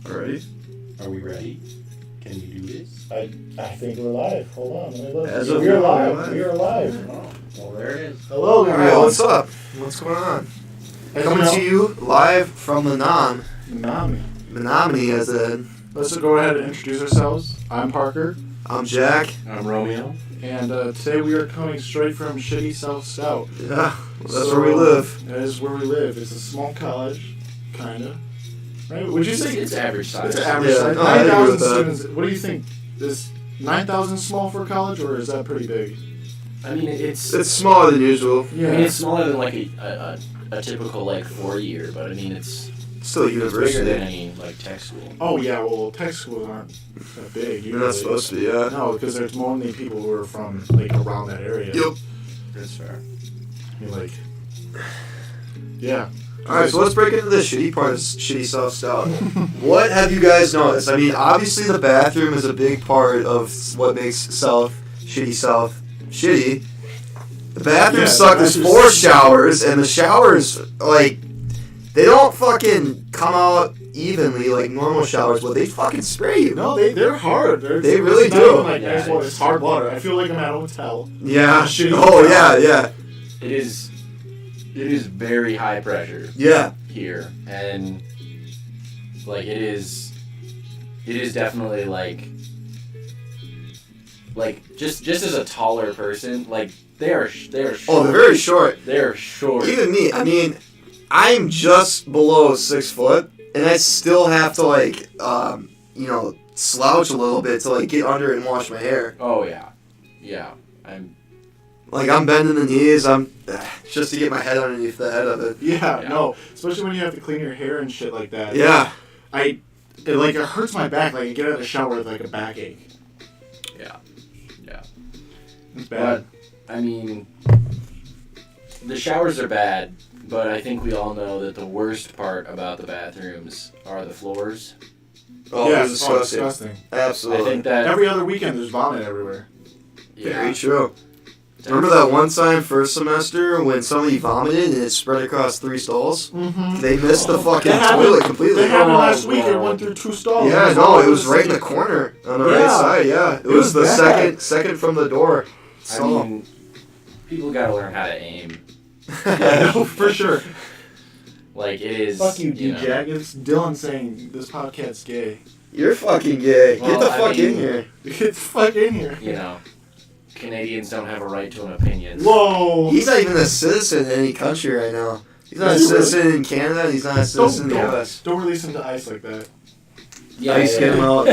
Alright. Are we ready? Can we do this? I think we're live. Hold on, let me look. As of We are now, live. we're live. We are live. Oh, well, there it is. Hello, Alright, what's up? What's going on? Coming to you live from the Menominee, as in. Let's go ahead and introduce ourselves. I'm Parker. I'm Jack. I'm Romeo. And today we are coming straight from shitty South Stout. Yeah, that's where we live. That is where we live. It's a small college, kind of. Right? Would you say It's average size. it's an average size? no, I agree 9,000 with that. students. What do you think? Is 9,000 small for a college, or is that pretty big? I mean, it's smaller than usual. I mean, it's smaller than like a typical like 4-year, but I mean it's Still a bigger university. than any like tech school. Oh yeah, well tech schools aren't that big. You're not supposed to be, yeah. No, because there's only people who are from like around that area. Yep. That's fair. I mean, like, yeah. Alright, so let's break into the shitty part of shitty South Stout. What have you guys noticed? I mean, obviously the bathroom is a big part of what makes South shitty. The bathrooms Yeah, suck. the There's bathrooms 4 suck. showers, and the showers, like, they don't fucking come out evenly like normal showers, but they fucking spray you. No, they're hard. They really it's not do. even like Yeah, nice water. It's hard water. I feel like I'm at a hotel. Yeah. Shitty Oh, yeah, hotel. yeah. It is very high pressure Yeah. here, and like it is definitely like just as a taller person, like they are short. Oh, they're very short. They're short. Even me, I mean, I'm just below 6 foot, and I still have to, like, slouch a little bit to, like, get under it and wash my hair. Oh yeah. I'm bending the knees, just to get my head underneath the head of it. Yeah, Yeah. no. Especially when you have to clean your hair and shit like that. Yeah. It hurts my back. Like, I get out of the shower with, like, a backache. Yeah. It's bad. But I mean, the showers are bad, but I think we all know that the worst part about the bathrooms are the floors. Oh, yeah, it's disgusting. disgusting. Absolutely. I think that Every other weekend, there's vomit everywhere. Very true. Remember that one time first semester when somebody vomited and it spread across 3 stalls? Mm-hmm. They missed the fucking That happened- toilet completely. That happened Oh, last week. It no. went through 2 stalls. Yeah, no, it was right in the corner on the right Yeah. side. Yeah, it It was was the bad. second from the door. I So, mean, people gotta learn how to aim. Yeah, no, for sure. Like it is. Fuck you, know, D-Jack. It's Dylan saying this podcast's gay. you're fucking gay. Well, Get the I fuck mean- in here. Get the fuck in here. You know, Canadians don't have a right to an opinion. Whoa. He's not even a citizen in any country right now. He's not a Is he really? citizen in Canada. And he's not a citizen in the U.S. Don't release him to ice like that. Yeah, Ice get him out.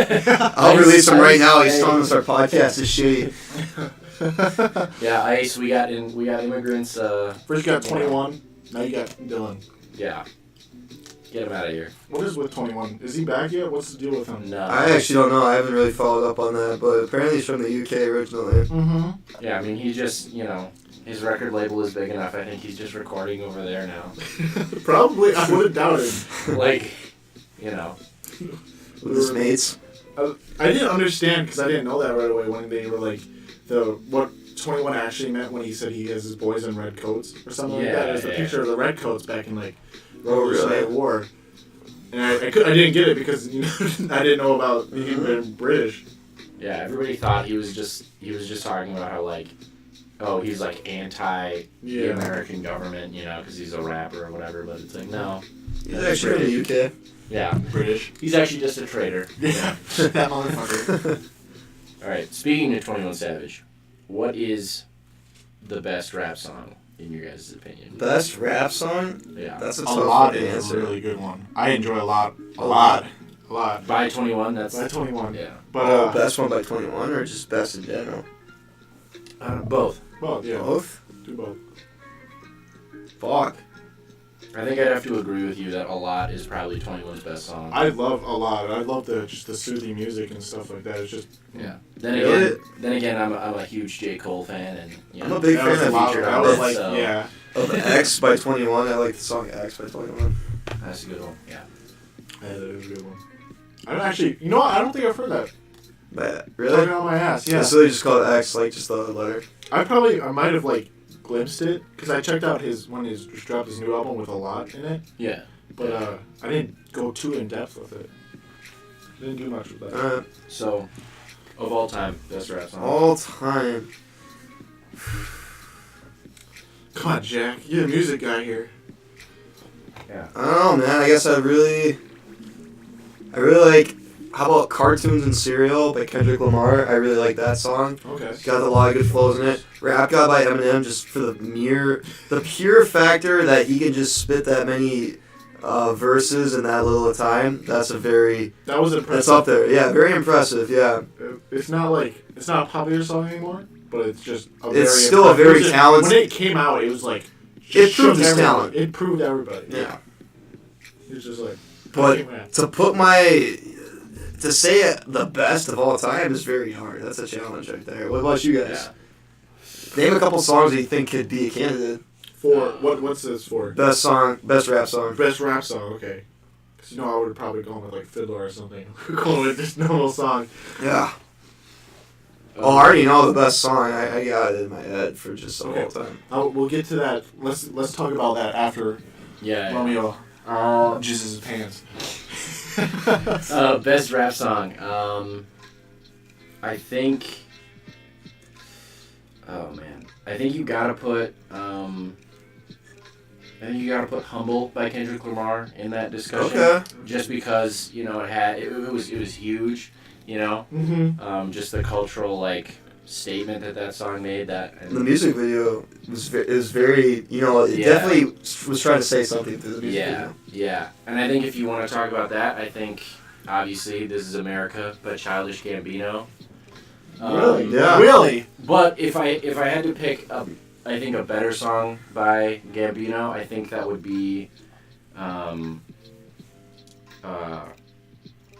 I'll Ice, release him right ice, now. He's ice. telling us our podcast is shitty. Yeah, ICE. We got immigrants. First you got 21, now you got Dylan. Yeah. Get him out of here. What is with 21? Is he back yet? What's the deal with him? No. I actually don't know. I haven't really followed up on that, but apparently he's from the UK originally. Mm-hmm. Yeah, I mean, he just, his record label is big enough. I think he's just recording over there now. Probably. I would have doubted. Like, With his mates. I didn't understand because I didn't know that right away when they were like, what 21 actually meant when he said he has his boys in red coats or something like that. It was the Yeah. picture of the red coats back in like Oh, really? Revolutionary War. And I didn't get it because I didn't know about him being British. Yeah, everybody thought he was just talking about how, like, oh, he's, like, anti the Yeah. American government, because he's a rapper or whatever, but it's like, no. He's actually from the UK. Yeah. British. He's actually just a traitor. Yeah. That motherfucker. All right, speaking of 21 Savage, what is the best rap song, in your guys' opinion? Best rap song? Yeah. That's a A tough lot fucking is a answer. really good one. I enjoy a lot. A lot. By 21, that's... By 21. Yeah. But, Best one by 21 or just best in general? Both. well, yeah. Both? Do both. Fuck. I think I'd have to agree with you that A Lot is probably 21's best song. I love a lot. I love the soothing music and stuff like that. It's just Yeah. Then Really? again, I'm a huge J. Cole fan, and I'm a big that fan was a of lot. featured That on was this. like so- yeah. Of X by 21. I like the song X by 21. That's a good one. Yeah. Yeah, that is a good one. I don't actually. You know what? I don't think I've heard that. But, Talking really? on my ass. Yeah. It's really just called X, like just the letter. I might have like glimpsed it because I checked out when he just dropped his new album with a lot in it, Yeah. but I didn't go too in depth with it. Didn't do much with that. So, of all time, best rap song. All time. Come on, Jack. You're a music guy here. Yeah. I don't know, man. I guess I really like. How about Cartoons and Cereal by Kendrick Lamar? I really like that song. Okay. It's got a lot of good flows in it. Rap God by Eminem, just for the pure factor that he can just spit that many verses in that little time. That was impressive. That's up there. Yeah, very impressive. Yeah. It's not a popular song anymore, but it's just still a very talented. When it came out, it was like It proved his talent. It proved everybody. Yeah. It was just like. But to say it the best of all time is very hard. That's a challenge right there. What about you guys? Yeah. Name a couple songs that you think could be a candidate. For what's this for? Best rap song. Best rap song, okay. Because I would have probably gone with like Fiddler or something. Going with this normal song. Yeah. I already know the best song. I got it in my head for just the whole time. We'll get to that. Let's talk about that after Romeo jizzes his pants. Best rap song. I think. Oh man, I think you gotta put. "Humble" by Kendrick Lamar in that discussion. Okay. Just because it was huge. Just the cultural statement that song made. And The music video is very definitely was trying to say something through the music video. Yeah, and I think if you want to talk about that, I think obviously "This Is America" by Childish Gambino. Really? Yeah. Really? But if I had to pick a better song by Gambino, I think that would be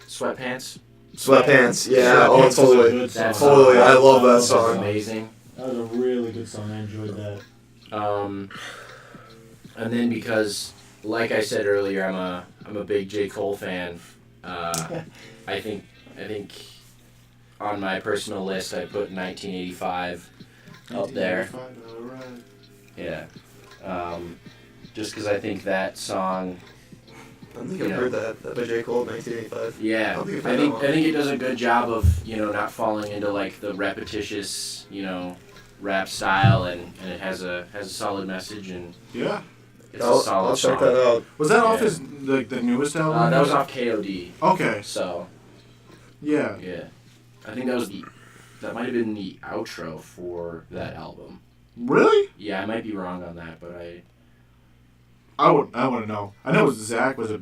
"Sweatpants." Sweatpants, yeah, Sweatpants is a totally. good song. Totally, I love that It's song. amazing. That was a really good song. I enjoyed that. And then because, like I said earlier, I'm a big J. Cole fan. I think on my personal list I put 1985 up there. Alright. Yeah. Just because I think that song. I don't think I've heard that by J. Cole in 1985. Yeah, I think it does a good job of not falling into the repetitious rap style, and it has a solid message, and Yeah. it's a solid I'll song. check that out. Was that off Yeah. his the newest album? That was off KOD. Okay. So Yeah. yeah, I think that might have been the outro for that album. Really? Yeah, I might be wrong on that, but I want to know. I know Zach was a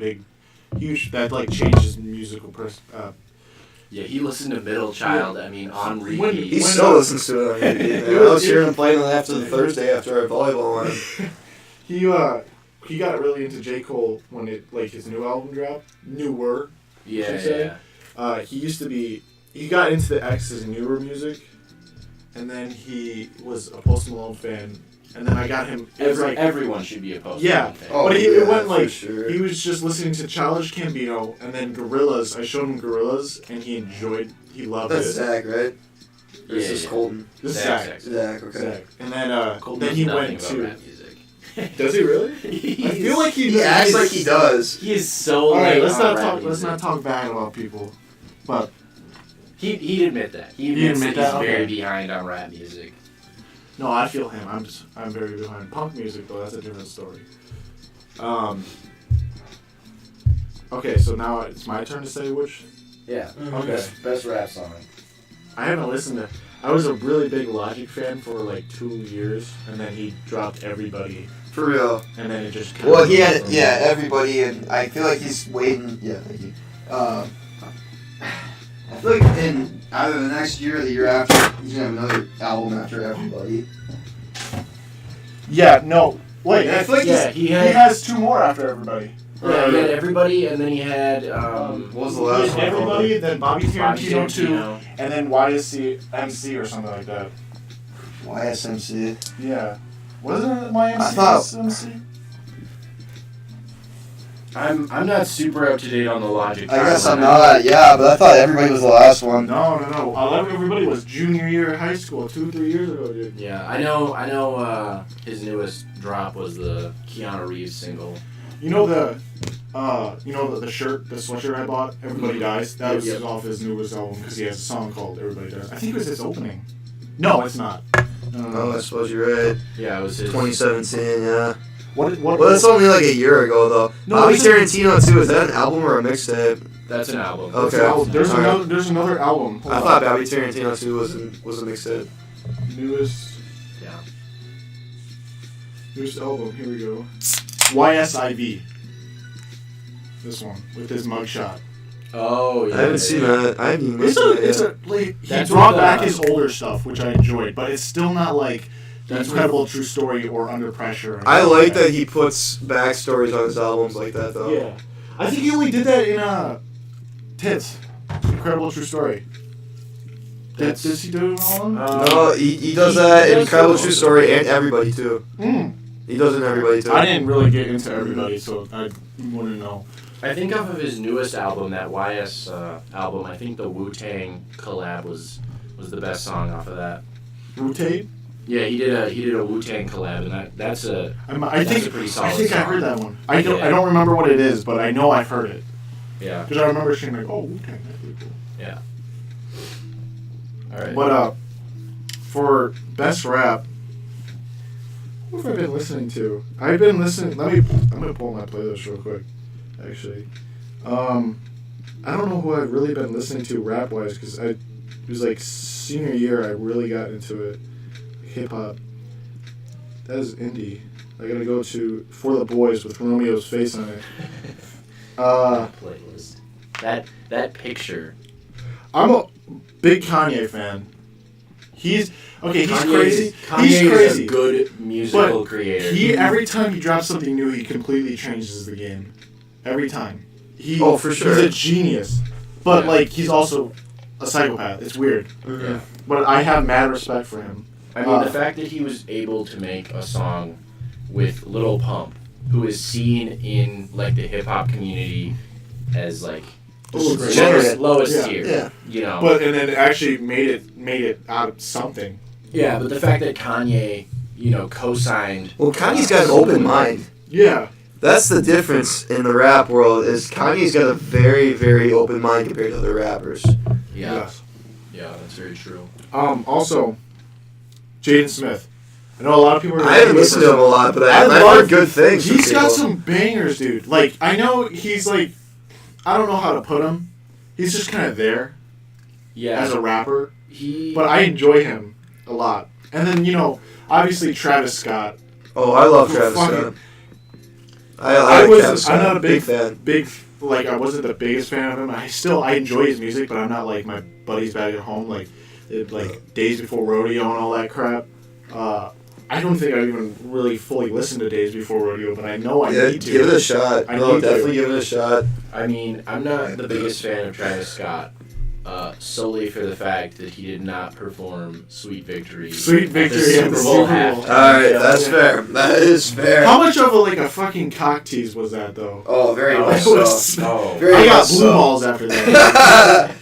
huge that changed his musical yeah, he listened to Middle Child. I mean, on repeat. He still listens to it on repeat. I was hearing him playing it after the Thursday after our volleyball one. He got really into J. Cole when his new album dropped. Newer. Yeah. He got into the X's newer music, and then he was a Post Malone fan, and then I got him. Everyone should be a Post Malone fan. Oh, but it went for sure. he was just listening to Childish Gambino, and then Gorillaz. I showed him Gorillaz, and he loved That's it. Zach, right? Or is Yeah, this yeah. Colton? This is Zach. Zach, okay. Zach. And then Cole then knows he nothing went about to. rap music. Does he really? I feel like He acts like he does. He is so All right, late let's on not rap talk. Let's music. not talk bad about people. But He'd admit that. He He'd admits admit that he's that? very Okay. behind on rap music. no, I feel him. I'm very behind punk music though. That's a different story. Okay, so now it's my turn to say which. Yeah. Okay. Best rap song. I haven't listened to. I was a really big Logic fan for 2 years, and then he dropped Everybody, For real. and then it just. Well, he had, everybody, and I feel like he's waiting. Yeah, thank you. I feel like in either the next year or the year after, he's gonna have another album after Everybody. Yeah. No. Wait. I feel like he He has 2 more after Everybody. he had Everybody, and then he had What was the He last had one? Everybody, then Bobby Bobby Tarantino 2, Tarantino. and then YSC MC or something like that. YSMC. Yeah. Wasn't it my I thought- MC? I'm not super up to date on the Logic. I guess I'm timeline. not, yeah, but I thought Everybody was the last one. No. I love Everybody was junior year of high school, 2-3 years ago, dude. Yeah, I know. His newest drop was the Keanu Reeves single. You know the You know the shirt, the sweatshirt I bought, Everybody Dies? That was off his newest album because he has a song called Everybody Dies. I think it was his opening. No, it's not. Oh, I suppose you're right. Yeah, it was his 2017, yeah. What? Well, that's only like a year ago, though. No, Bobby it's a- Tarantino, too. Is that an album or a mixtape? That's an album. Okay. There's another album. Hold I on. thought Bobby Tarantino, too, was a mixtape. Newest Yeah. album. Here we go. YSIV. This one with his mugshot. Oh, yeah. I haven't seen that. I haven't even It's listened to it it's yet. a like he That's brought what back the- his older stuff, which I enjoyed, but it's still not like the That's Incredible True Story or Under Pressure. I like that he puts backstories on his albums like that, though. Yeah, I think he only did that in Tits, Incredible True Story. That's- Does he do it all? No, he does that in does Incredible those. True Story and Everybody, too. Mm. He does it in Everybody, too. I didn't really get into Everybody, so I wouldn't know. I think off of his newest album, that YS album, I think the Wu-Tang collab was the best song off of that. Rotate? Yeah, he did a Wu-Tang collab, and that's a I That's think a pretty I solid think I song. heard that one. I don't remember what it is, but I know I've heard it yeah. because I remember seeing like, oh, Wu-Tang, that's pretty cool. Yeah. All right. But for best rap, what have I been listening to? I've been listening. I'm gonna pull my playlist real quick. Actually, I don't know who I've really been listening to rap wise because it was like senior year. I really got into it. Hip hop. That is indie. I gotta go to For the Boys with Romeo's face on it. Playlist. That picture. I'm a big Kanye fan. He's Kanye crazy. Kanye He's is crazy. a good musical But creator. Every time he drops something new, he completely changes the game. Every time. Oh, for sure. He's a genius. But, Yeah. he's also a psychopath. It's weird. Yeah. But I have mad respect for him. I mean, the fact that he was able to make a song with Lil Pump, who is seen in the hip hop community as Generous. lowest Yeah. tier. Yeah. You know. And then actually made it out of something. yeah, but the fact that Kanye, co-signed. Well, Kanye's got an open mind. Yeah. That's the difference in the rap world, is Kanye's got a very, very open mind compared to other rappers. Yeah. Yes. Yeah, that's very true. Also, Jaden Smith. I know a lot of people are... I haven't listened to him a lot, but I've heard good things. He's from got people. some bangers, dude. I know he's I don't know how to put him. He's just kind of there Yeah. as a rapper. He. But I enjoy him a lot. And then, obviously Travis Scott. Oh, I love Travis Fucking- Scott. I like Travis Scott. I'm not a big fan. I wasn't the biggest fan of him. I enjoy his music, but I'm not like my buddies back at home, Days Before Rodeo and all that crap. I don't think I've even really fully listened to Days Before Rodeo, but I know I need to. Give it a shot. I No, need to. definitely give it a shot. I mean, I'm not the biggest fan of Travis Scott, solely for the fact that he did not perform Sweet Victory. Sweet Victory at at the the Super Bowl Super Bowl. halftime Alright, show. that's fair. That is fair. How much of a fucking cock tease was that, though? Oh, very Oh, much it was- so. Oh. Very I got much blue so. balls after that.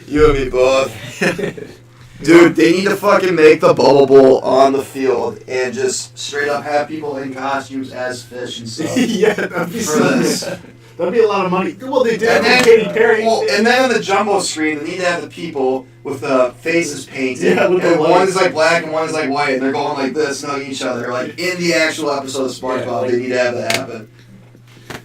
You and me both. Dude, they need to fucking make the Bubble Bowl on the field and just straight up have people in costumes as fish and stuff. Yeah, that'd be For this. That'd be a lot of money. Well, they did And with then, Katy Perry. and then on the jumbo screen, they need to have the people with the faces painted. Yeah, with the and one lights. is like black and one is like white, and they're going like this, snugging each other. In the actual episode of SpongeBob, they need to have that happen.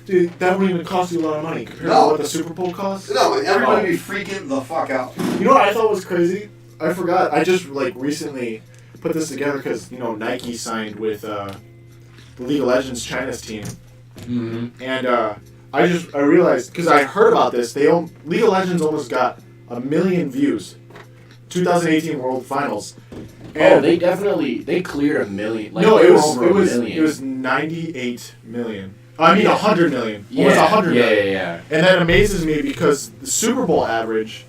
Dude, that wouldn't even cost you a lot of money compared No. to what the Super Bowl costs. No, everybody be freaking the fuck out. You know what I thought was crazy? I forgot. I just recently put this together because Nike signed with the League of Legends China's team, Mm-hmm. and I realized because I heard about this. League of Legends almost got 1 million views. 2018 World Finals. And they cleared 1 million. no, they it were was over 1 million. it was 98 million. I mean 100 million. Yeah, Almost 100 million. yeah. And that amazes me because the Super Bowl average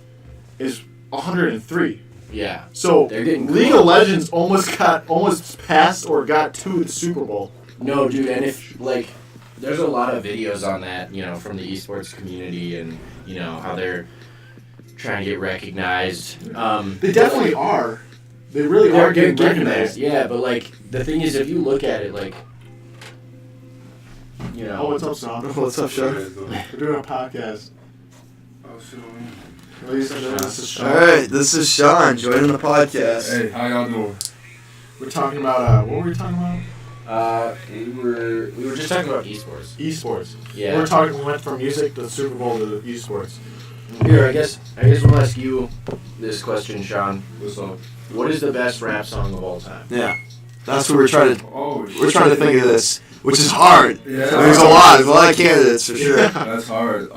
is 103. Yeah. So They're getting League close. of Legends almost passed or got to the Super Bowl. No, dude, and if there's a lot of videos on that, from the esports community and how they're trying to get recognized. They definitely are. They really are getting there. recognized. Yeah, but the thing is, if you look at it, you know. Oh, what's up, Shawn? What's up, Shawn? We're doing a podcast. Oh, shit. Ladies and gentlemen, this is Shawn. All right, this is Shawn joining the podcast. Hey, how y'all doing? We're talking about, what were we talking about? We were just talking about esports. Esports. Yeah. We went from music to Super Bowl to esports. Here, I guess we'll ask you this question, Shawn. What's up? What is the best rap song of all time? Yeah, that's what we're trying to. Oh, We're trying to think of this, which is hard. Yeah. There's a lot of candidates for sure. That's hard.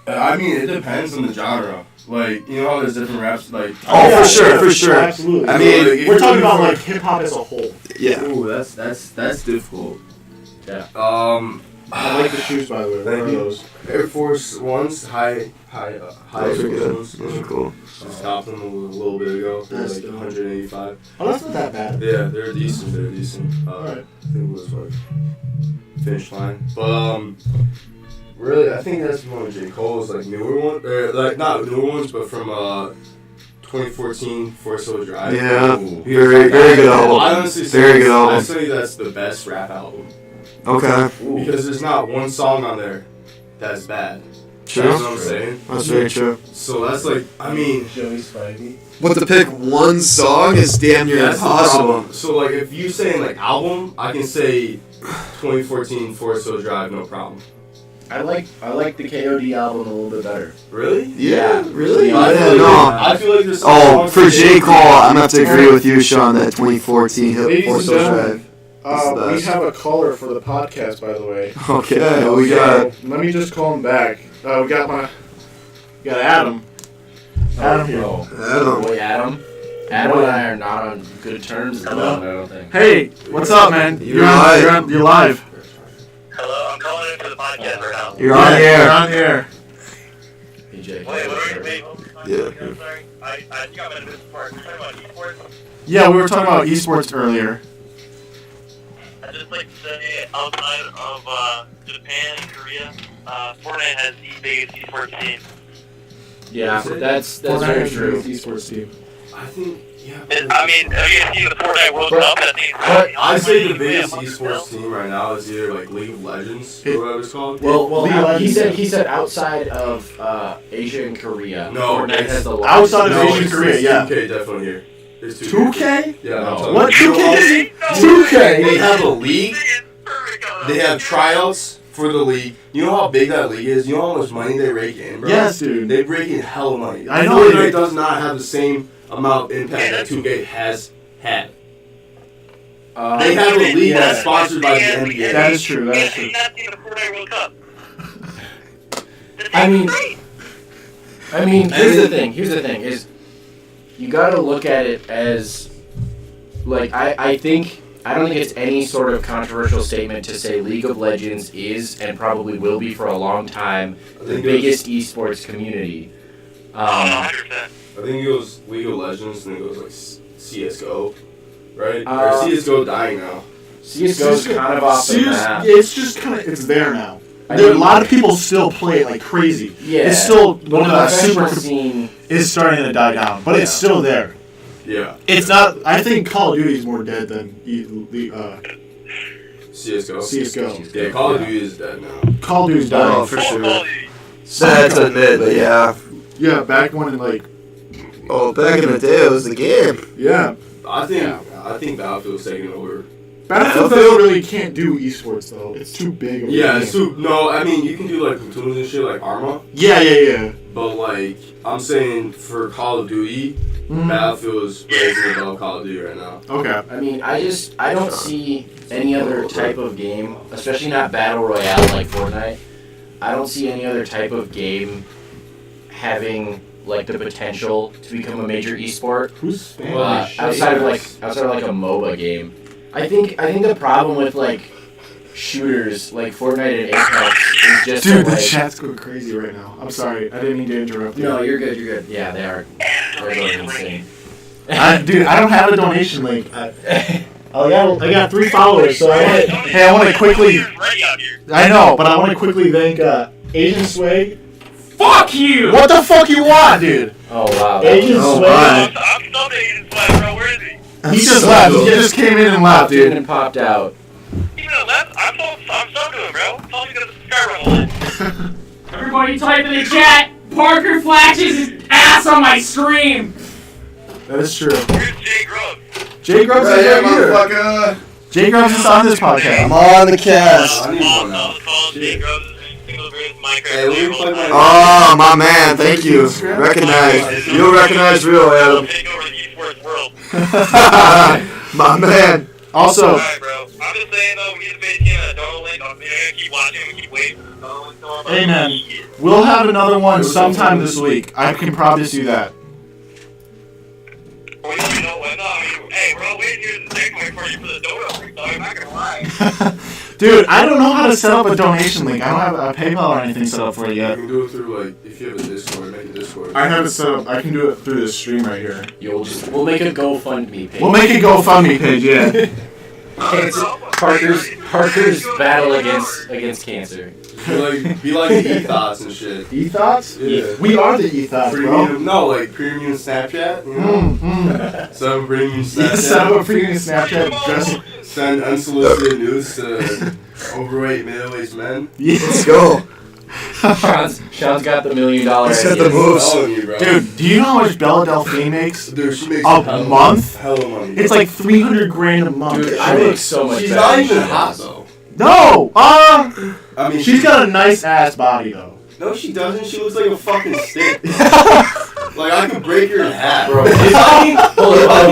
I mean, it depends on the genre. Like, you know how there's different raps, like... Oh, for sure. Absolutely. I mean, like, we're talking about, like, hip-hop as a whole. Yeah. Ooh, that's difficult. Yeah. I like the shoes, by the way. What are those? Air Force Ones, high Those are good. Those are cool. Just stopped them a little bit ago. They're That's like dope. 185. Oh, that's not that bad. Yeah, they're decent. Alright. I think it was like finish line. But really, I think that's one of J. Cole's like newer ones, like not newer ones, but from 2014 Forest Hill Drive. Yeah, Ooh. very good album. I honestly Very good album. I'd say that's the best rap album Okay, because there's not one song on there that's bad. true. That's what I'm saying. That's very true. So that's like, I mean, Joey Spivey. But to pick one song is damn near that's the impossible. problem. So like, if you say like album, I can say 2014 Forest Hill Drive, no problem. I like the KOD album a little bit better. Really? Yeah, really? Yeah, I didn't know. I feel like there's some Oh, songs for that J. they- Cole, I'm gonna have to agree with you, Shawn, that 2014 Ladies hit Force and Hill gentlemen, Drive. It's the we best. have a caller for the podcast, by the way. Okay, we got. Let me just call him back. We got Adam. Adam here. Oh, Adam. boy, Adam. Adam and I are not on good terms at the moment, I don't think. Hey, what's up, man? You're live. You're live. Hello, I'm calling into the podcast right now. You're on You're air. on air. PJ. Wait. Yeah. I'm sorry. I think I'm in this part. We're talking about esports. Yeah, we were talking about esports earlier. I'd just like to say, outside of Japan and Korea, Fortnite has the biggest esports team. Yeah, that's Fortnite very has the true. biggest esports team. I think, yeah. I mean, have you guys seen the Fortnite World But- Cup? I think But I say the Honestly, biggest yeah, esports team right now is either like League of Legends It- or whatever it's called. Well, League of he Legends. said outside of Asia and Korea, No, Fortnite it's has the largest. outside of no, Asian it's Korea, yeah. 2K definitely here. There's 2K. 2K? Yeah, I'm No. telling What? you. 2K? They 2K? have a league. perfect on They have tryouts for the league. You know how big that league is? You know how much money they rake in, bro? Yes, dude. They break in hell of money. I know they Fortnite do. does not have the same amount of impact that 2K has had. They have a league that's sponsored by the NBA. That is true, that is Have true. you not seen the Fortnite World Cup? I mean- Great. I mean, here's the thing is, you gotta look at it as, like, I don't think it's any sort of controversial statement to say League of Legends is, and probably will be for a long time, the biggest esports community. 100%. I think it goes League of Legends and then it goes like CSGO, right? Uh, or CSGO dying now. CSGO's kind of off the map. It's just kind of, it's there now. I There, a mean- lot of people still play it like crazy. Yeah. It's still one of the the super professional scene. is starting to die down, but it's still there. Yeah. It's not. I think Call of Duty is more dead than CSGO. CS:GO. Yeah, Call of Duty is dead now. Call of Duty's Oh, dying. for sure. Oh, Sad to admit, but yeah. Yeah, back when like Oh, back in the day, it was the game. yeah, I think Battlefield's taking over. Battlefield doesn't really can't do esports though. It's too big. Of a Yeah, game. no, I mean you can do like platoons and shit like Arma, Yeah. but like I'm saying for Call of Duty, Mhm. Battlefield is raising above Call of Duty right now. Okay. I mean, I don't see any other type of game, especially not battle royale like Fortnite. I don't see any other type of game having like the potential to become a major esport Who's Spanish? outside of like a MOBA game. I think the problem with like shooters like Fortnite and Apex is just Dude, that, the like, chat's going crazy right now. I'm sorry. I didn't mean to interrupt you. No, you're good. Yeah, they are. They're going insane. Dude, I don't have a donation link. I got 3 followers, so I want to quickly. ready out here. I know, but I want to quickly thank Asian Sway. Fuck you! What the fuck you want, dude? Oh wow. Asian Oh, Sway. my. I'm still dating this one, bro. Where is he? He just left. He just came in and left, Dude, dude. and popped out. Even a left, I'm so to him, bro. Tell me to subscribe on. Everybody type in the chat. Parker flashes his ass on my stream. That is true. Here's Jay Grubb. Jay Grubbs is Yeah, right here. motherfucker. Jay Grubbs is on this podcast. I'm on the cast. I need one now. Jay Grubb is the single greatest Minecraft Hey, we player can play of all time. Oh, my man. Thank you. Recognize. You'll recognize real, Adam. Take over the esports world. My man. Also, Alright, bro. I'm just saying, though, we need to face him. Don't link. I'm gonna keep watching him and keep waiting. amen. We'll have another one sometime this week. I can promise you that. Well, you know what? No, I mean, hey, bro, wait here the next one for you for the donut. So I'm not gonna lie. Dude, I don't know how to set up a donation link. I don't have a PayPal or anything set up for it You yet. can do it through, like, if you have a Discord, make a Discord. I have it set up. I can do it through this stream right here. We'll make a GoFundMe page. We'll make a GoFundMe page, yeah. Parker's battle against cancer. Be like the E-Thoughts and shit. E-Thoughts? Yeah. We are the E-Thoughts, bro. Premium, no, like premium Snapchat, you know? Some premium Snapchat. Yeah, set up a premium Snapchat dressing. Send unsolicited news to overweight middle-aged men. Let's go. Sean's got the $1 million He's got the ideas. moves. Telling you, bro. Dude, do you know how much Bella Delphine makes? Dude, she makes A hella month? Hella money. It's like $300,000 a month. Dude, I make so much She's better not than even she hot does. though. No! I mean, She's got a nice ass body though. No, she doesn't. She looks like a fucking stick. Like I could break her in half. Bro, If I can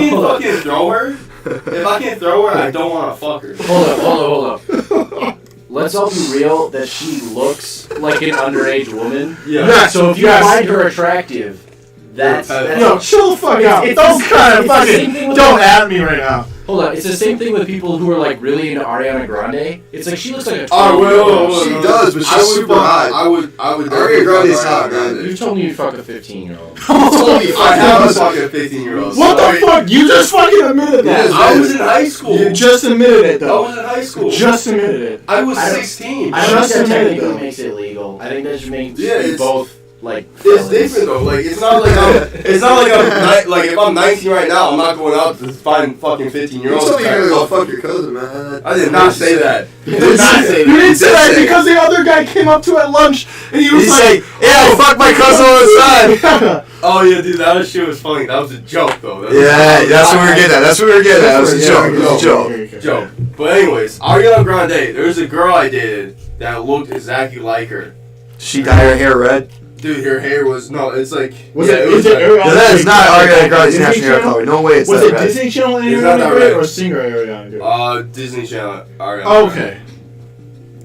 hold up. fucking throw her, if I can't throw her, I don't want to fuck her. Hold up. Let's all be real that she looks like an underage woman. Yeah. So if you find her attractive, that's Yo, chill the fuck out. it's Don't the- kind of it's the same thing fucking with don't the- at me right now. hold on. It's the same thing with people who are like really into Ariana Grande. It's like she looks like a. Oh, well, She does, but she's I would super fuck- hot. I would. Ariana Grande's hot, Grande. man. You told me you fuck a 15-year-old. I have a fucking 15-year-old. What the fuck? You just fucking admitted that. Yes, I was in high school. You just admitted it I though. was in high school. Just admitted it. I was I don't- 16. I don't Just think that admit it, technically though. makes it legal. I think that just makes Yeah, you it's- both like. It's felons. different though. Like it's not like I'm like if I'm 19 right now, I'm not going out to find fucking You 15-year-olds. told me you're gonna go fuck your cousin, man. I did not say that. You did not say that. You didn't say that because the other guy came up to at lunch and he was He like, say, yeah, I fuck my cousin all the time. Oh yeah, dude, that shit was funny. That was a joke though. Yeah, that's what we were getting at. That's what we were getting at. It was a joke. It was a joke. Joke. But anyways, Ariana Grande. There's a girl I dated that looked exactly like her. She dyed her hair red. Dude, her hair was it's like Was yeah, it? was Is it? like- That is not Ariana Grande's Disney national hair Channel? color. No way it's Was that it red. Disney Channel It's not that Ariana red. or singer Ariana Grande? Disney Channel. Ariana. Oh, okay.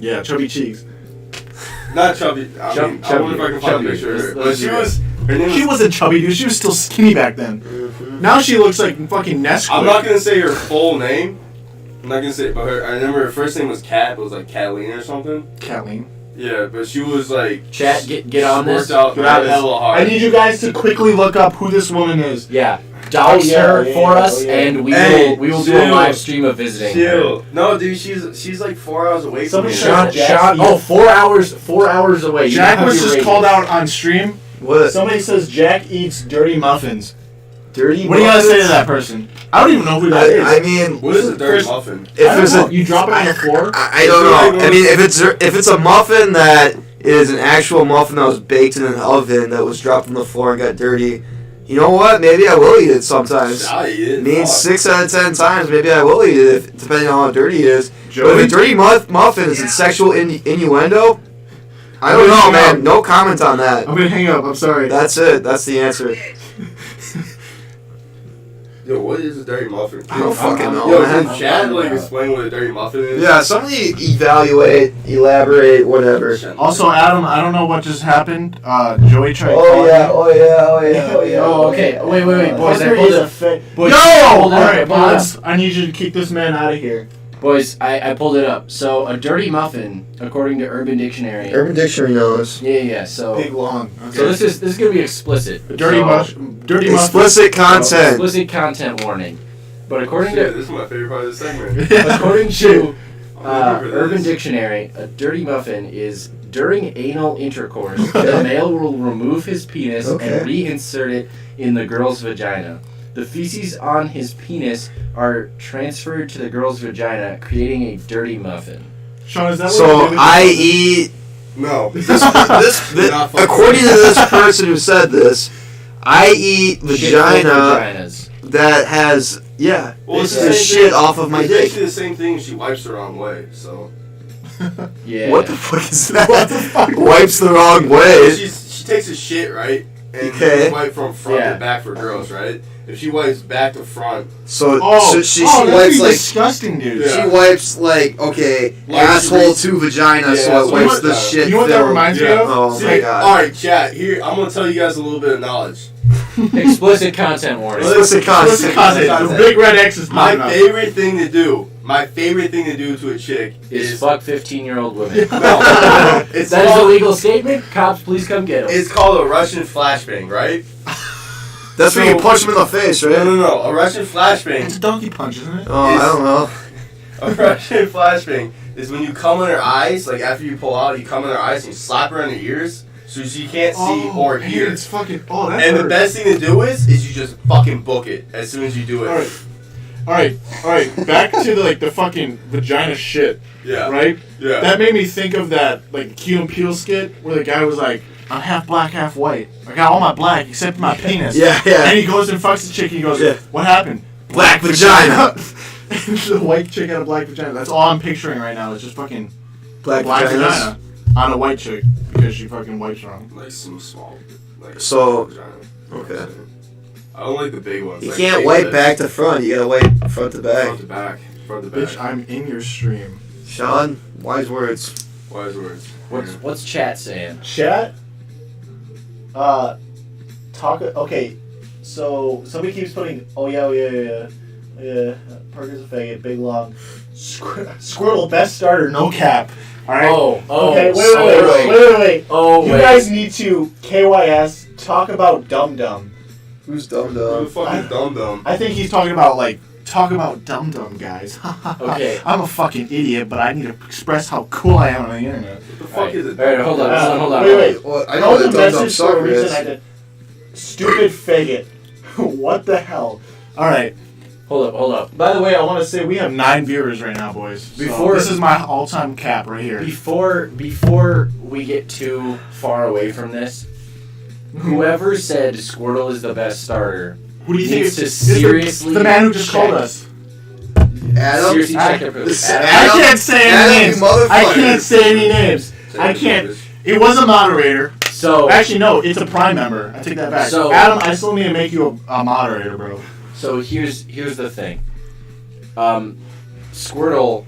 Yeah, chubby cheeks. Not chubby. I mean, I wonder if I can find a picture of her. But she was. Her name was. She wasn't chubby, dude. She was still skinny back then. Now she looks like fucking Nesquik. I'm not gonna say her full name. I'm not gonna say it, but I remember her first name was Kat. It was like Kathleen or something. Kathleen. Yeah, but she was like. Chat, get on this. Worked out Get on this. hella hard. I need you guys to quickly look up who this woman is. Yeah, douse her for us, and we will do a chill. live stream of visiting her. Chill. No, dude, she's like 4 hours away from Somebody me. said- Sean, oh, 4 hours, 4 hours away. You Jack have was your just rating. called out on stream. What? Somebody says Jack eats dirty muffins. Dirty What do you gotta say to muffins? that person? I don't even know who that is. I mean, What is a dirty First- muffin? if I don't there's know. a, You drop it on the floor? I don't know. I mean, if it's a muffin that is an actual muffin that was baked in an oven that was dropped on the floor and got dirty, you know what? Maybe I will eat it sometimes. I eat it. Means Fuck. 6 out of 10 times, maybe I will eat it, if, depending on how dirty it is. But Joey? if a dirty muffin is a sexual innuendo, I don't I'm know, gonna hang man. No comment on that. I'm gonna hang up. I'm sorry. That's it. That's the answer. Yo, what is a dirty muffin? I don't fucking know, Yo, man. can Chad like explain what a dirty muffin is? Yeah, somebody evaluate, elaborate, whatever. Also, Adam, I don't know what just happened. Joey tried Oh calling yeah, me. oh yeah, oh yeah, oh yeah. Oh, okay. Wait, boys. I Parker pulled is it. a fa- Boys, No! I pulled it up, Alright, I pulled it up. Bonds, I need you to kick this man out of here. Boys, I pulled it up. So a dirty muffin, according to Urban Dictionary. Urban Dictionary knows. Yeah. So Big long. so this is gonna be explicit. Dirty So, muffin. Dirty muffin. Explicit so content. explicit content warning. But according Shit, to this is my favorite part of the segment. according to I'm looking for Urban this. Dictionary, a dirty muffin is during anal intercourse, the male will remove his penis Okay. and reinsert it in the girl's vagina. The feces on his penis are transferred to the girl's vagina, creating a dirty muffin. Shawn, is that So, what you're i.e., No. according to this person who said this, i.e. vagina Vaginas. that has, Well, it's it's the the same shit thing. off of my It's dick. actually the same thing. She wipes the wrong way, so. Yeah. What the fuck is that? What the fuck? Wipes the wrong way. She takes a shit, right? And Okay. you wipe from front Yeah. to back for girls, right? If she wipes back to front, So, she that'd wipes be like disgusting, dude. Yeah. she wipes like okay, Like asshole she- to vagina, Yeah, so that's it what wipes it the does. shit. You know what that film. reminds me Yeah. of? Oh see, my god. alright, chat, here, I'm gonna tell you guys a little bit of knowledge. Explicit content warning. Explicit Explicit content. The big red X is My popping up. favorite thing to do to a chick Is fuck 15-year-old women. no, it's That is a called, legal statement. Cops, please come get him. it's called a Russian flashbang, right? That's when you punch him in the face, right? No, a Russian flashbang. It's a donkey punch, isn't it? Oh, I don't know. A Russian flashbang is when you come in her eyes, like after you pull out, you come in her eyes and you slap her in her ears so she can't see or and hear. It's fucking. Oh, that And the hurts. best thing to do is you just fucking book it as soon as you do it. All right. Back to the fucking vagina shit. Yeah. Right. Yeah. That made me think of that Key and Peele skit where the guy was like, "I'm half black, half white. I got all my black except my penis." Yeah. And he goes and fucks the chick. He goes, Yeah. "What happened?" Black vagina. And the white chick had a black vagina. That's all I'm picturing right now. It's just fucking Black black vaginas. vagina on a white chick because she fucking wipes wrong. Like some small. Like So, vagina. okay. I don't like the big ones. You like can't big wipe lips. back to front. You gotta wipe front to back. Front to back. Front to back. Bitch, I'm in your stream. Shawn, wise words. Wise words. What's chat saying? Chat. Okay. So somebody keeps putting. Oh yeah. Parker's a faggot. Big long. Squirtle best starter. No cap. All right. Okay. Wait. Oh, You wait. guys need to KYS talk about Dum Dum. Who's dumb Who dumb? the fuck is Dum Dum? I think he's talking about Dum Dum, guys. Okay. I'm a fucking idiot, but I need to express how cool I am on the internet. What the fuck is it? Alright, hold on. Wait. Well, I I know know what the the dumb dumb message for a sucker reason. is. I did. Stupid faggot. What the hell? All right. Hold up. By the way, I want to say we have 9 viewers right now, boys. Before- This is my all-time cap right here. Before we get too far away from this, whoever said Squirtle is the best starter Who do you think needs to is the seriously man who just check. called us? Adam. Seriously check I- their poop. this- Adam, I can't say Adam, any you names. motherfucker. I can't say any names. I can't. It was a moderator. So Actually, no, it's a Prime member. I take that back. So- Adam, I still need to make you a moderator, bro. here's the thing. Squirtle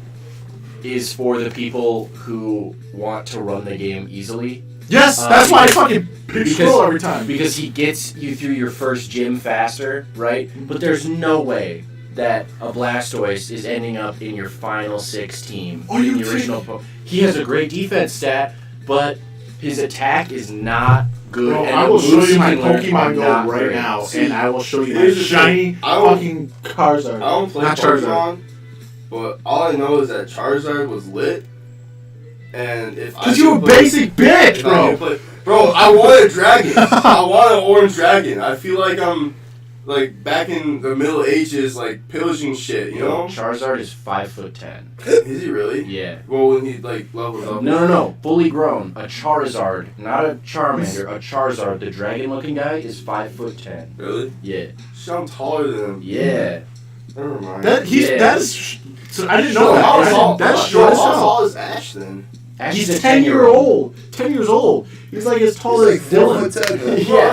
is for the people who want to run the game easily. Yes, that's why I fucking pick because- scroll every time. Because he gets you through your first gym faster, right? But there's no way that a Blastoise is ending up in your final 6 team Oh, in you the original. He has a great defense stat, but his attack is not good. Bro, and I the will show moves you he my can learn are Pokemon Go not right great. now, See, and I will show you my here's the shiny thing. I don't- fucking Charizard. I don't play Not Charizard. Pokemon, but all I know is that Charizard was lit. And if I Cause you a could play- basic bitch, if I could bro. play- Bro, I want a dragon. I want an orange dragon. I feel like I'm like back in the Middle Ages, like pillaging shit. You know? Charizard is 5'10". Is he really? Yeah. Well, when he like levels up. No. Fully grown. A Charizard, not a Charmander. A Charizard, the dragon-looking guy, is 5'10". Really? Yeah. Shit, I'm taller than him. Yeah. Never mind. Yeah. That's. So I didn't know So that. how That's- tall? That's How short as hell. tall is Ash then? Actually, He's 10 years old. 10 years old. He's like as tall He's as like Dylan. 4'10". Bro, Yeah.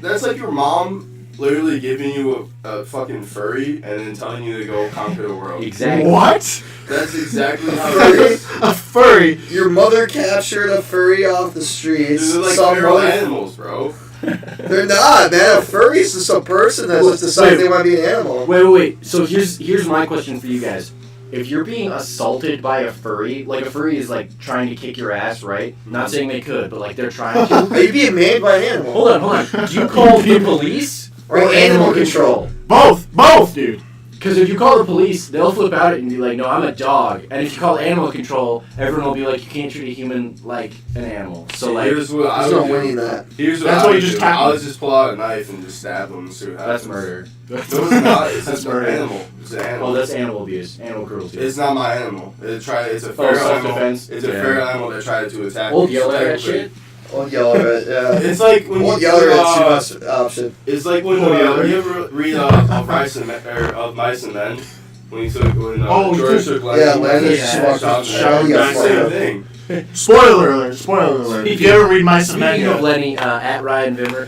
that's like your mom literally giving you a fucking furry and then telling you to go conquer the world. Exactly. What? That's exactly how it Furry? is. A furry. Your mother captured a furry off the streets. They're like Some feral mother- animals, bro. They're not, man. A furry is just a person that just decides they want to be an animal. Wait. So here's my question for you guys. If you're being assaulted by a furry, like a furry is like trying to kick your ass, right? Not saying they could, but like they're trying to. Are you being made by an animal? Hold on. Do you call the police Or animal control? Both, dude. Because if you call the police, they'll flip out and be like, no, I'm a dog. And if you call animal control, everyone will be like, you can't treat a human like an animal. So, like, here's what I There's no would winning do. that. Here's what That's I why would you just do. tap I'll them. just pull out a knife and just stab them and see what happens. that's murder. No, it's not. It's just an murder. animal. It's an animal. Well, that's animal abuse, animal cruelty. It's not my animal. It's a fair animal. self-defense? It's a Yeah. fair animal that tried to attack Old me. yell at that Technically. shit. Old Yeller Red, yeah. It's like when Old you Yeller Red's too much option. It's like when Old Yeller. you ever read of Mice and Men when he took when Oh, you George took- took Lenny. Yeah, Lenny Yeah. Shot him. Yeah. Same thing. Spoiler alert! Spoiler alert! If you ever read Mice and Men, Speaking of Lenny, at Ryan Vimmer.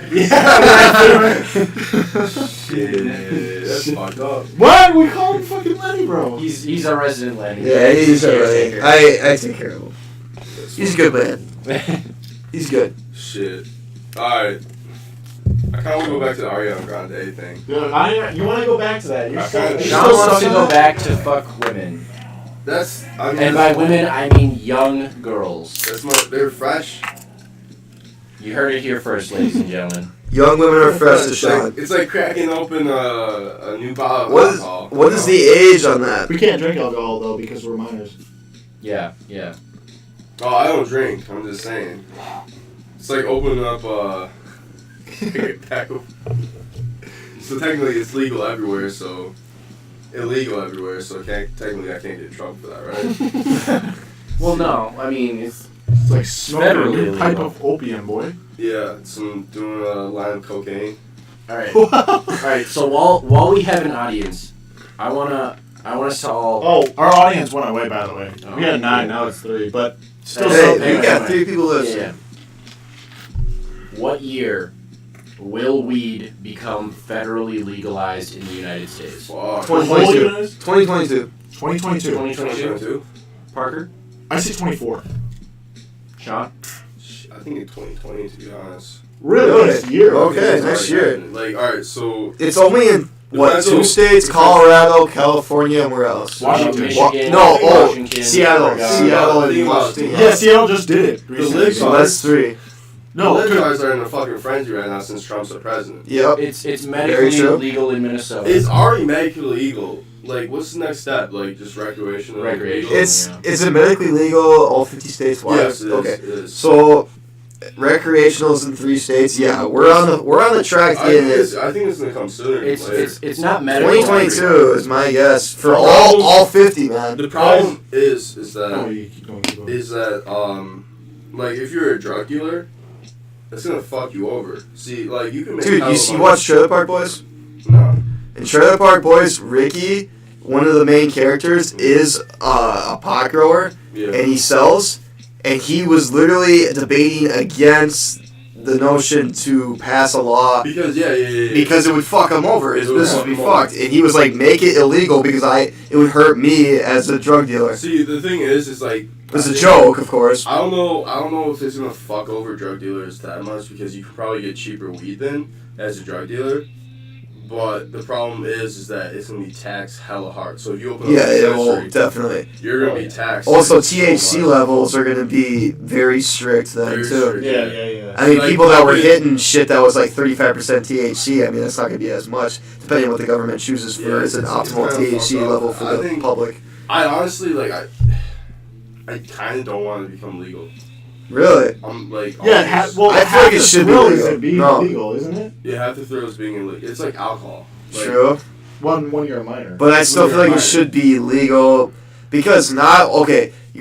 Shit, that's fucked up. what? We call him fucking Lenny, bro. He's our resident Lenny. Yeah, he's alright. caretaker. I take care of him. He's a good man. He's good. Shit. Alright. I kind of want to go back to the Ariana Grande thing. You want to go back to that? You're I still, kinda- you're Shawn still wants to stuck go on that? back to fuck women. That's, I mean, And by women, I mean young girls. that's more, they're fresh. You heard it here first, ladies and gentlemen. Young women are fresh to It's Shawn. like, it's like cracking open a new bottle of What is alcohol. what is the age on that? We can't drink alcohol though because we're minors. Yeah, yeah. Oh, I don't drink. I'm just saying. It's like opening up a pack of. So technically, it's legal everywhere. So illegal everywhere. So technically, I can't get in trouble for that, right? Well, no, I mean, it's It's like smoking a federally new type illegal. of opium, boy. Yeah, some doing a line of cocaine. all right. All right. So while we have an audience, I want us to all. Oh, our audience went away, by the way. Oh, We had 9, cool. now it's 3, but still Hey, Hey, something. we got 3 people Yeah. listening. What year will weed become federally legalized in the United States? Fuck. 2022. 2022. 2022. 2022. 2022? Parker? I say 24. Sean? I think in 2020, to be honest. Really? Next year. Okay, It's next already year. happening. Like, alright, so. It's only in what, Depends 2 on- states? Colorado, California, and where else? Washington. Michigan. No, oh, Washington, Seattle, Oregon. Seattle, and Think about- Washington. Yeah, Seattle just did it recently. lips So that's 3. No, the good. guys are in a fucking frenzy right now since Trump's the president. Yep. It's Very medically true. legal in Minnesota. It's already medically legal. Like, what's the next step? Like, just recreational? Recreational. It's medically legal all 50 states. Why? Yes, it is. Okay. It is. So recreationals in 3 states. Yeah, we're on the track to I getting think, it. I think it's gonna come sooner than it's later. it's not medical. 2022 is my guess for The all problem- 50, man. The problem is Oh, that you keep going, keep going. is that like if you're a drug dealer, that's gonna fuck you over. See, like you can make Dude, hella you money. watch Trailer Park Boys? No. In Trailer Park Boys, Ricky, one of the main characters, is a pot grower, Yeah. and he sells, and he was literally debating against the notion to pass a law Because yeah. because it would fuck him over. His It would business fuck would be him over. fucked, and he was like, "Make it illegal because it would hurt me as a drug dealer." See, the thing is like It's I a think- joke, of course. I don't know if it's gonna fuck over drug dealers that much because you can probably get cheaper weed then as a drug dealer. But the problem is that it's gonna be taxed hella hard. So if you open up Yeah, a it will dispensary, definitely. you're gonna be taxed. Also, so THC much. levels are going to be very strict then Very too. strict. Yeah. I mean, Like, people that were okay. hitting shit that was like 35% THC, I mean, that's not going to be as much, depending on what the government chooses for Yeah, as an it's optimal kinda THC fucked up. level for I the think- public. I honestly I kind of don't want to become legal. Really? I'm like Yeah, almost- well, I feel half like it the should be thrill is legal. it being No. illegal, isn't it? you have to throw as being illegal. It's like alcohol. Like, True. When you're a minor. But I still When feel you're like it minor. should be legal because you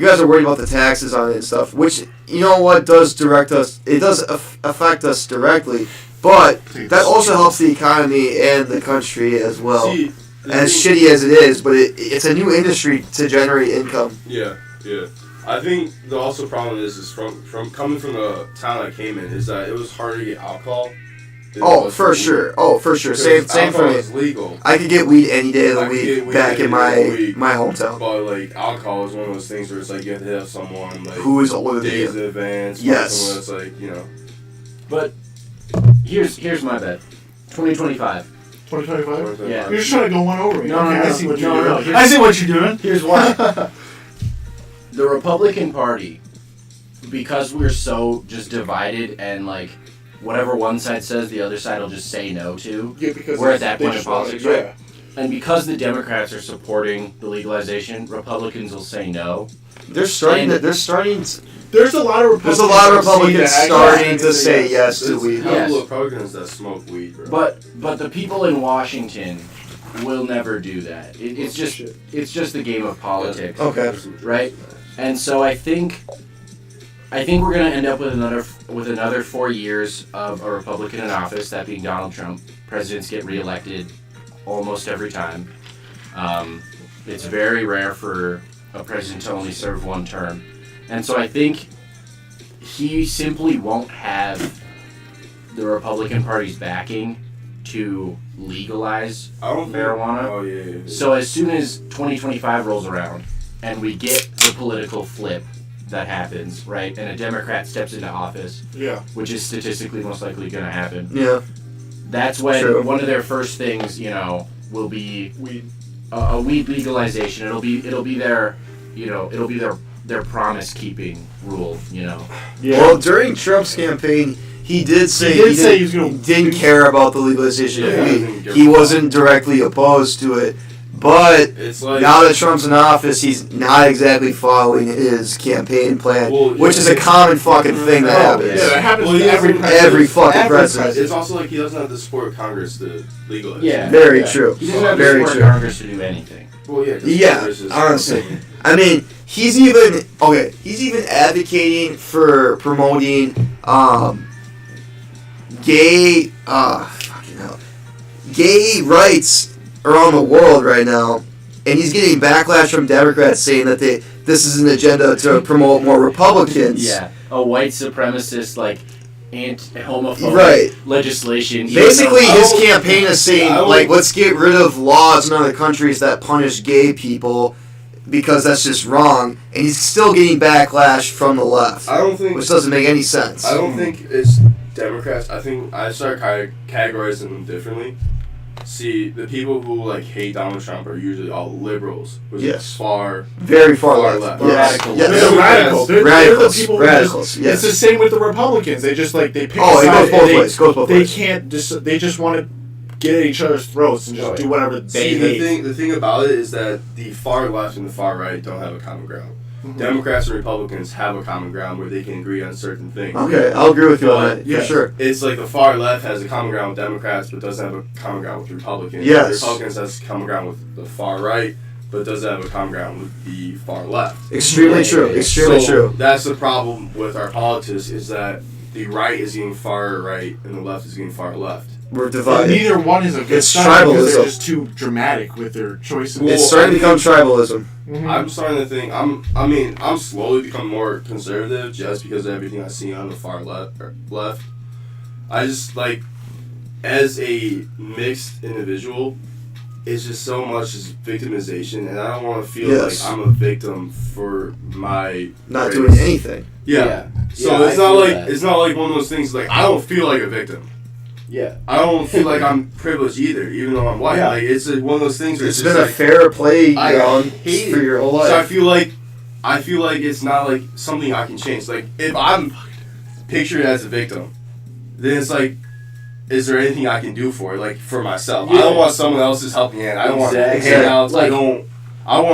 guys are worried about the taxes on it and stuff, which, you know what, does direct us, it does affect us directly, but that also helps the economy and the country as well. See, the As thing- shitty as it is, but it's a new industry to generate income. Yeah. I think the also problem is from coming from the town I came in is that it was harder to get alcohol. than it Oh, was for weed. sure. Oh, for sure. Because Same for alcohol me. is legal, I could get weed any day of the I could get week weed back any in day of the week. my hometown. but like alcohol is one of those things where it's like you have to have someone like Who is older than days you? in advance. Yes. Someone that's like But here's my bet. 2025. 2025? Yeah. You're just trying to go one over me. No, Okay, no, I see what you're no, doing. no. I see what you're doing. Here's why. The Republican Party, because we're so just divided and like whatever one side says, the other side will just say no to. Yeah, because We're at that they point just in want politics, it, right? because the Democrats are supporting the legalization, Republicans will say no. There's a lot of Republicans. There's a lot of Republicans starting to say yes to weed. Yes. Republicans that smoke weed, bro. But the people in Washington will never do that. It's just a game of politics. Okay. Right? And so I think we're gonna end up with another 4 years of a Republican in office, that being Donald Trump. Presidents get reelected almost every time. It's very rare for a president to only serve one term. And so I think he simply won't have the Republican Party's backing to legalize marijuana. Oh, yeah. So as soon as 2025 rolls around and we get the political flip that happens, right, and a Democrat steps into office, which is statistically most likely going to happen. Yeah. That's when one of their first things, will be a weed legalization. It'll be their promise keeping rule, Yeah. Well, during Trump's campaign, he did say he didn't care about the legalization of weed. He wasn't directly opposed to it. But it's like, now that Trump's in office, he's not exactly following his campaign plan, which is a common fucking thing that happens. Yeah, that happens to every fucking president. It's also like he doesn't have the support of Congress to legalize. Yeah, very true. He doesn't have the support of Congress to do anything. Well, honestly. I mean, he's even advocating for promoting gay rights around the world right now, and he's getting backlash from Democrats saying that this is an agenda to promote more Republicans. Yeah, a white supremacist homophobic legislation. Basically, his campaign is saying let's get rid of laws in other countries that punish gay people because that's just wrong, and he's still getting backlash from the left. Which doesn't make any sense. I don't think it's Democrats. I think I start categorizing them differently. See, the people who hate Donald Trump are usually all liberals, which is very far left. Radical. Yes. They're radicals. They're the people radicals. Yes. It's the same with the Republicans. They just they pick a it side. goes both ways. They just want to get at each other's throats and just do whatever they hate. The thing about it is that the far left and the far right don't have a common ground. Mm-hmm. Democrats and Republicans have a common ground where they can agree on certain things. Okay, I'll agree with you on that, for sure. It's like the far left has a common ground with Democrats, but doesn't have a common ground with Republicans. Yes. The Republicans has a common ground with the far right, but doesn't have a common ground with the far left. Extremely true. That's the problem with our politics, is that the right is getting far right and the left is getting far left. We're divided. And neither one is a good side because they're just too dramatic with their choices. It's starting to become tribalism. Mm-hmm. I'm starting to think I'm slowly becoming more conservative just because of everything I see on the far left. I just as a mixed individual, it's just so much victimization, and I don't want to feel like I'm a victim for my not race. Doing anything. Yeah. So it's not like one of those things I don't feel like a victim. Yeah. I don't feel like I'm privileged either, even though I'm white. Yeah. It's one of those things where it's been a fair playground for your whole life. So I feel like it's not something I can change. If I'm pictured as a victim, then it's is there anything I can do for it? For myself. Yeah. I don't want someone else's helping hand. I don't want handouts. I want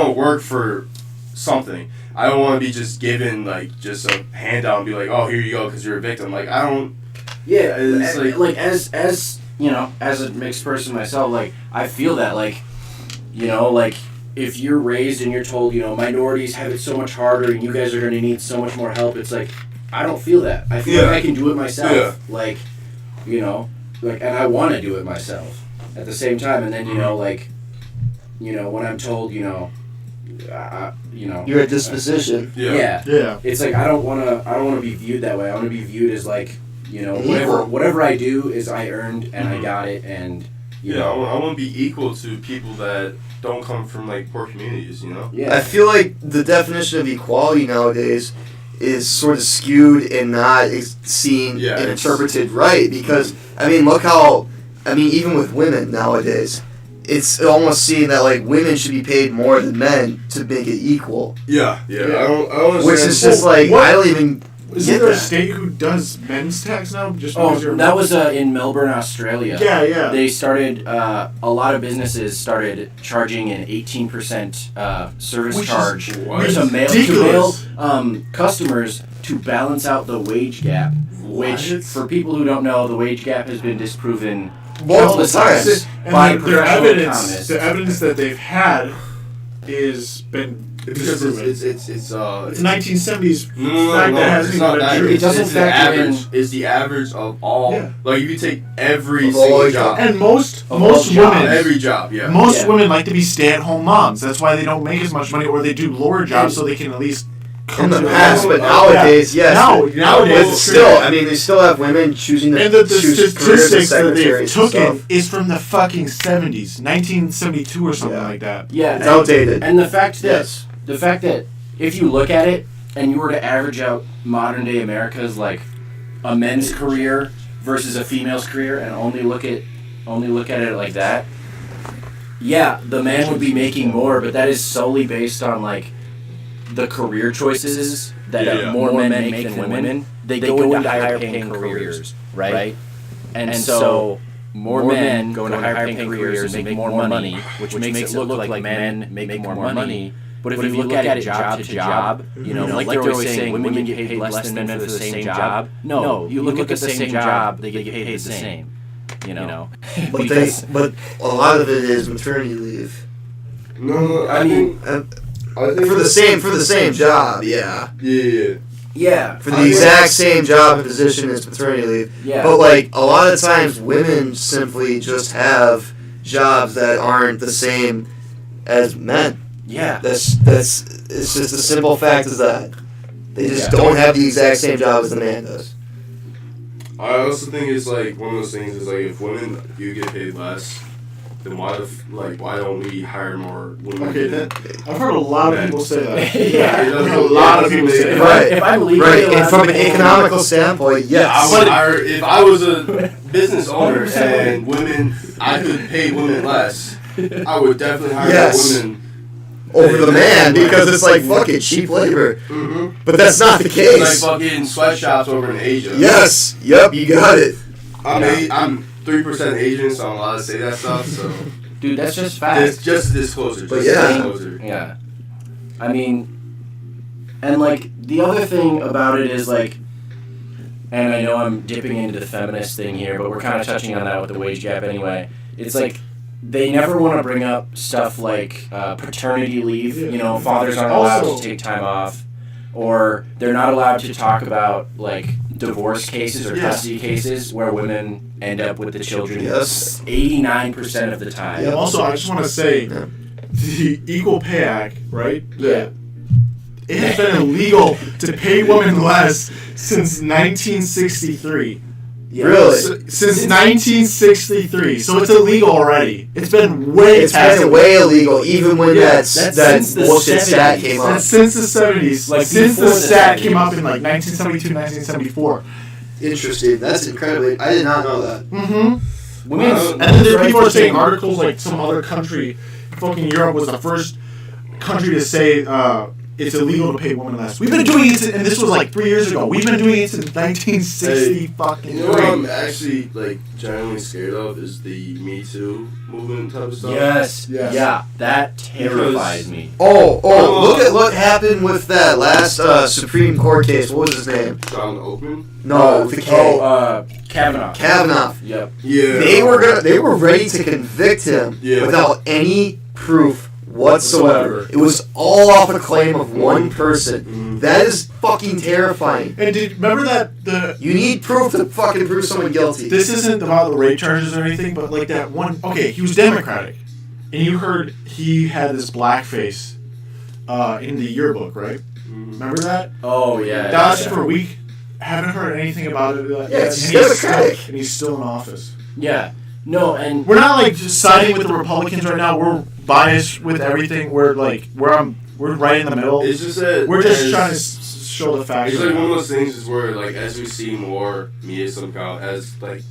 to work for something. I don't want to be just given just a handout and be oh, here you go because you're a victim. I don't. Yeah, it's as as a mixed person myself, I feel that if you're raised and you're told minorities have it so much harder and you guys are going to need so much more help, it's I don't feel that. I feel I can do it myself. Yeah. And I want to do it myself at the same time. And then when I'm told you're a disposition. Yeah. It's I don't want to be viewed that way. I want to be viewed as whatever I do is I earned and I got it, and I want to be equal to people that don't come from poor communities. Yeah. I feel the definition of equality nowadays is sort of skewed and not seen and interpreted right, because look how even with women nowadays, it's almost seen that women should be paid more than men to make it equal. Yeah. I don't understand. Which is just I don't even Isn't there a state who does men's tax now? Just because you're that was in Melbourne, Australia. Yeah. They started, a lot of businesses started charging an 18% service charge to mail customers to balance out the wage gap. Which, for people who don't know, the wage gap has been disproven countless times by professional economists. The evidence that they've had is been because it's a 1970s fact that hasn't even been true. It doesn't factor in. It's the average of all. Yeah. Like if you take every single job. And most jobs. women, every job, yeah. Most women like to be stay-at-home moms. That's why they don't make as much money, or they do lower jobs so they can at least. In the past, but nowadays, yes. Nowadays, but still, I mean, they still have women choosing to and the choose careers as statistics that they've secretaries and taken stuff. is from the fucking 70s, 1972 or something like that. Yeah, It's outdated. And the fact that if you look at it and you were to average out modern day America's like a men's career versus a female's career and only look at it like that, yeah, the man would be making more, but that is solely based on like the career choices that more men make than women. They go into higher paying careers, right? And so more men go into higher paying careers and make more money, which makes it look like men make more money. But if you look at it job to job, you know, like they're always saying, women get paid less than men for the same job. No, you look at the same job, they get paid the same. You know, but a lot of it is maternity leave. No, I mean, for the same job, yeah. Yeah. For the exact same job and position as maternity leave. Yeah. But like a lot of times, women simply just have jobs that aren't the same as men. Yeah. It's just a simple fact is that they just don't have the exact same job as the man does. I also think it's like one of those things is like if women do get paid less, then why don't we hire more women? Okay, I've heard a lot of people say that. A lot of people say that. Right. If I believe And from an economical standpoint, yes. I would hire if I was a business owner and I could pay women less. I would definitely hire women over the man because it's like fucking cheap labor. Mm-hmm. But that's not the case. It's like fucking sweatshops over in Asia. Yes. Yep. You got it. I'm 3% Asian, so I'm allowed to say that stuff. So, dude, that's just fact. It's just a disclosure. But yeah. Yeah. I mean, and like the other thing about it is like, and I know I'm dipping into the feminist thing here, but we're kind of touching on that with the wage gap anyway. It's like they never want to bring up stuff like paternity leave. You know, fathers aren't allowed to take time off, or they're not allowed to talk about like divorce cases or custody cases where women end up with the children 89% of the time. Yeah, also, I just want to say the Equal Pay Act, right? Yeah. It has been illegal to pay women less since 1963. Yeah. Really? Since 1963. So it's illegal already. It's been way illegal, even when that bullshit stat came up. That's since the 70s. Like since the stat came up in like 1972, 1974. Interesting. That's incredible. I did not know that. Mm-hmm. And then there people are saying articles like some other country, fucking Europe was the first country to say it's illegal to pay women less. We've been doing it, and this was like 3 years ago. We've been doing it since 1960 fucking. You know what I'm actually like genuinely scared of is the Me Too movement type of stuff. Yes. Yeah, that terrifies me. Look at what happened with that last Supreme Court case. What was his name? John Oakman? No, the K. Kavanaugh. Yep. Yeah. They were ready to convict him without any proof whatsoever. It was all off a claim of one person. Mm-hmm. That is fucking terrifying. And remember that you need proof to fucking prove someone guilty. This isn't about the rape charges or anything, but like that one. Okay, he was Democratic, and you heard he had this blackface in the yearbook, right? Remember that? Oh yeah. That lasted for a week. Haven't heard anything about it. It's Democratic, and he's still in office. Yeah. No, and we're not like just siding with the Republicans right now. We're biased with everything. We're right in the middle. It's just that we're just trying to show the facts. It's like one of those things is where like as we see more media somehow as like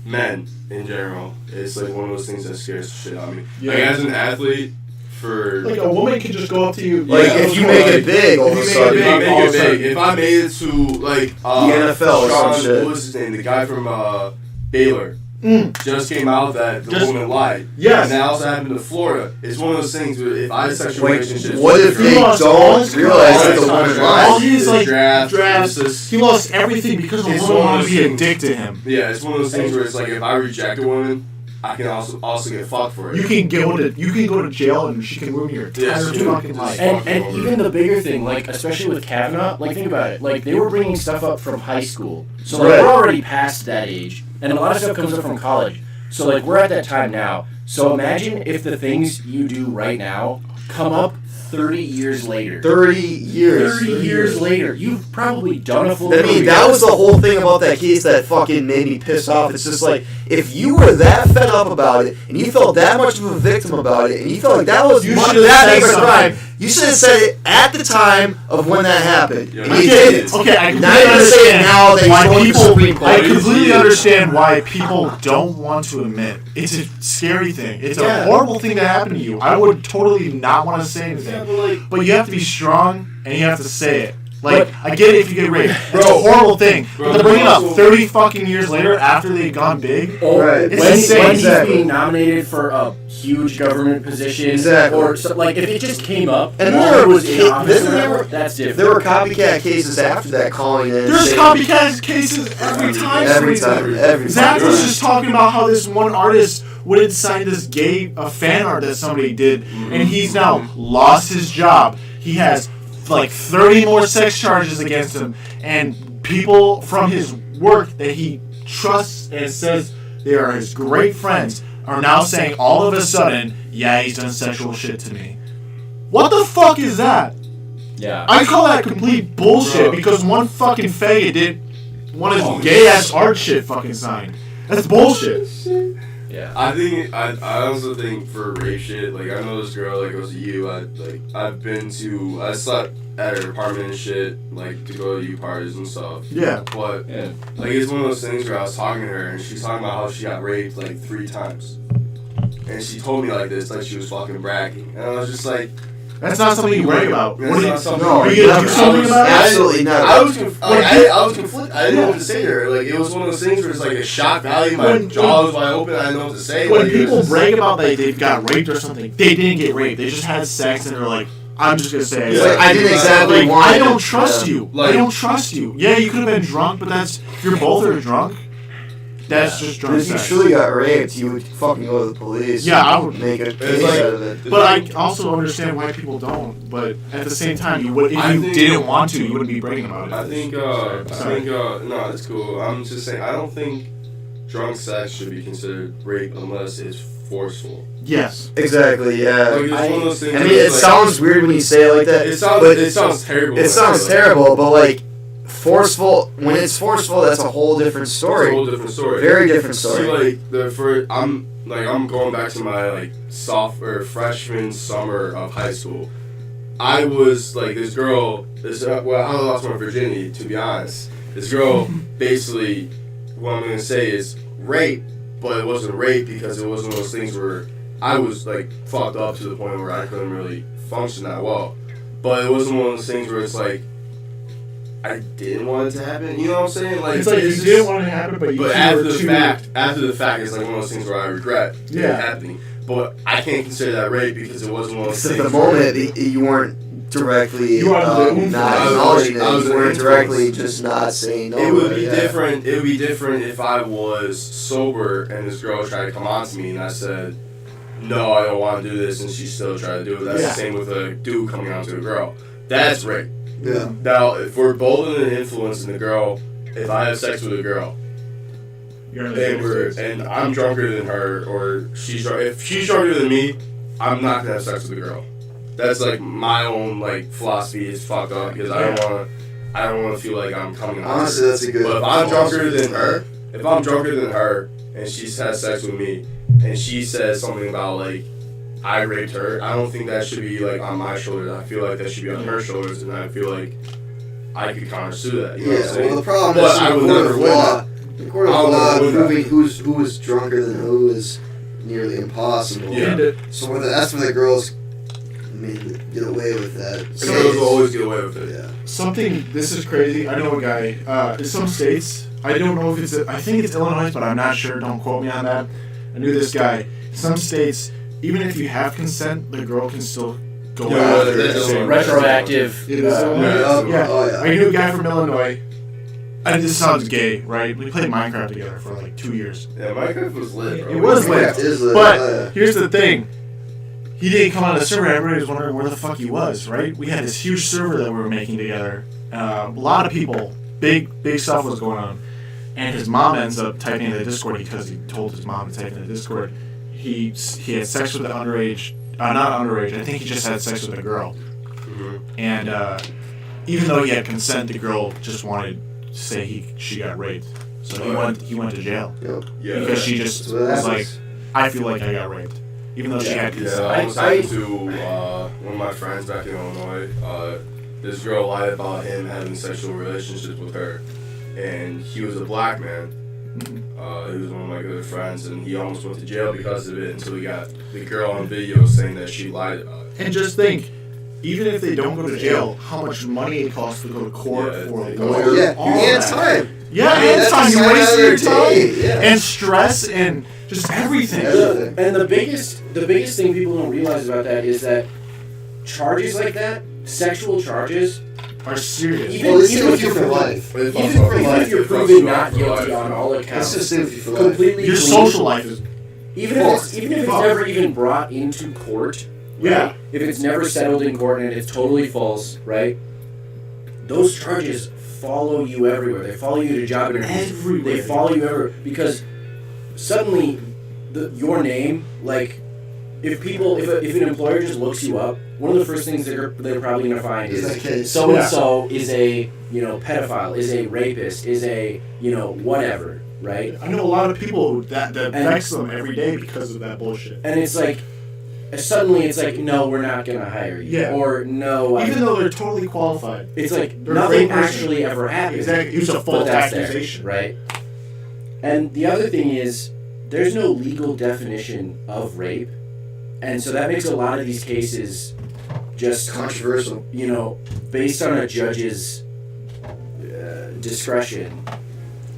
men in general, it's like one of those things that scares the shit out of me. Yeah. Like as an athlete, for Like a woman can just go up to you. Like if you make it big, all of a sudden. If I made it to like the NFL or Shawn, some shit. what was his name? The guy from Baylor. Just came out that the woman lied. Yes. And that also happened to Florida. It's one of those things where if I had sexual relationships. What if they don't realize that the woman All lied? he is like drafts. He lost everything because the woman wanted to be a dick to him. Yeah, it's one of those things where it's like if I reject a woman, I can also get fucked for it. You can go to jail and she can ruin your entire fucking life. And even the bigger thing, like especially with Kavanaugh, like think about it, like they were bringing stuff up from high school, so like we're already past that age, and a lot of stuff comes up from college. So like we're at that time now. So imagine if the things you do right now come up 30 years later. 30 years. 30 years later. You've probably done a full I mean, that was the whole thing about that case that fucking made me piss off. It's just like, if you were that fed up about it, and you felt that much of a victim about it, and you felt like that was that big a crime, you should have said it at the time of when that happened. Yeah. And you didn't. Okay, I Now you're gonna say it now that why you're going to the people. Supreme Court. I completely understand why people don't want to admit. It's a scary thing. It's a horrible thing that happened to you. I would totally not want to say anything. But you have to be strong and you have to say it. Like, I get it if you get raped. It's a horrible thing. But to bring it up 30 fucking years later after they've gone big, Right. it's when insane. he's being nominated for a huge government position, or so, like if it just came up And while there it was were in office, there that's different. were copycat cases after that calling in. There's saying- copycat cases every time. Every Zach time. was just talking about how this one artist went inside this fan art that somebody did, and he's now lost his job. He has like 30 more sex charges against him, and people from his work that he trusts and says they are his great friends are now saying all of a sudden, yeah, he's done sexual shit to me. What the fuck is that? Yeah. I call that complete bullshit because one fucking faggot did one of his gay ass art shit fucking signed. That's bullshit. Yeah. I also think for rape shit, like I know this girl like goes to U. I slept at her apartment and shit, like to go to U parties and stuff. Yeah. But like it's one of those things where I was talking to her and she's talking about how she got raped like 3 times, and she told me like this, like she was fucking bragging, and I was just like, that's not something you brag about. That's What are not you, something are you you gonna never. do something about it? Absolutely not. I was conflicted. I didn't know what to say to her. Like it was one of those things where it's like a shock value. My jaw was wide open. I didn't know what to say. When like, people brag about that they've got raped or something, they didn't get raped. They just had sex and they're like, I'm just gonna say, Yeah. Like, I didn't exactly want I it. don't trust Yeah. you. Like- I don't trust you. Yeah, you could have been drunk, but that's you're both are drunk. That's just drunk If you sex. truly got raped, you would fucking go to the police. Yeah, I and would. make a It's case like- out of it. But I also understand why people don't. But at the same time, you would if I you think- didn't want to, you wouldn't be bragging about it. I think no, it's cool. I'm just saying I don't think drunk sex should be considered rape unless it's forceful. Yes. Exactly, yeah. Like it's one of those things. I mean, where it it's like- sounds weird when you say it like that. It but sounds terrible. It sounds terrible, but like forceful. When it's forceful, that's a whole different It's a story. whole different story. Very different story. See, like I'm going back to my like freshman summer of high school. I was like this girl. I lost my virginity, to be honest. This girl basically, what I'm gonna say is rape, but it wasn't rape because it wasn't one of those things where I was like fucked up to the point where I couldn't really function that well. But it wasn't one of those things where it's like I didn't want it to happen. You know what I'm saying? Like It's like you just- didn't want it to happen, but you But were after the fact, it's like one of those things where I regret it happening. But I can't consider that rape because it wasn't one of those Because things. at the moment, you weren't directly You are not I was acknowledging it. I was You an weren't influence. directly just not saying no. It would be yeah. different. It would be different if I was sober and this girl tried to come on to me and I said, "No, I don't want to do this," and she still tried to do it. That's the same with a dude coming on to a girl. That's rape. Yeah. Now, if we're both in an influence in the girl, if I have sex with a girl, You're in the and I'm drunker than her, or if she's drunker than me, I'm not gonna have sex with the girl. That's like my own like philosophy is fucked up because I don't want to feel like I'm coming on. Honestly, that's a good. But if I'm drunker than philosophy. her, and she's had sex with me, and she says something about like I raped her, I don't think that should be like on my shoulders. I feel like that should be on her shoulders, and I feel like I could countersue that. You know what I'm saying? Well, the problem But is I in would the court never of win law. In court of I'll law, never win proving who was drunker than who is nearly impossible. Yeah. So that's where the girls get away with that. Girls will always get away with it. Yeah. Something, this is crazy. I know a guy, in some states, I don't know if it's, I think it's Illinois, but I'm not sure. Don't quote me on that. I knew this guy. Some states, even if you have consent, the girl can still go after it. Retroactive. It is Illinois. Oh, Yeah. I knew a guy from Illinois. And this sounds gay, right? We played Minecraft together for like 2 years. Yeah, Minecraft was lit, bro. It was lit. It is lit. But here's the thing. He didn't come on the server. Everybody was wondering where the fuck he was, right? We had this huge server that we were making together. A lot of people. Big stuff was going on. And his mom ends up typing in the Discord because he told his mom to type in the Discord. He had sex with an underage. Not underage. I think he just had sex with a girl. Mm-hmm. And even though he had consent, the girl just wanted to say she got raped. So he went to jail. Yep. Yeah. Because she just was like, I feel like I got raped. Even though she had Yeah, consent. I was talking to one of my friends back in Illinois. This girl lied about him having sexual relationships with her. And he was a black man. He was one of my good friends, and he almost went to jail because of it until he got the girl on video saying that she lied about it. And just think, even if they don't go to jail, how much money it costs to go to court for a lawyer. Yeah, all and that. time. Yeah, I mean, and that's time. just You waste another your time day, yeah. and stress and just everything. And the biggest thing people don't realize about that is that charges like that, sexual charges, Are serious. even, Well, it's even with if you you're for proven, life. even if you're proven not guilty on all It's accounts, just stay with you for life. completely Your clean, social life is even if it's never even brought into court, right? Yeah. If it's never settled in court and it's totally false, right? Those charges follow you everywhere. They follow you to job interviews. Everywhere. They follow you everywhere because suddenly your name, like, if an employer just looks you up, one of the first things they're probably gonna find is so and so is a pedophile, is a rapist, is a whatever, right? I know a lot of people who that vex them every day because of that bullshit. And it's like suddenly it's like, no, we're not gonna hire you, Yeah. or no, Even though they're totally qualified. it's like they're a nothing great person. actually ever happened. Exactly. It was a But false that's there, accusation. right? And the other thing is, there's no legal definition of rape, and so that makes a lot of these cases just Controversial. based on a judge's discretion.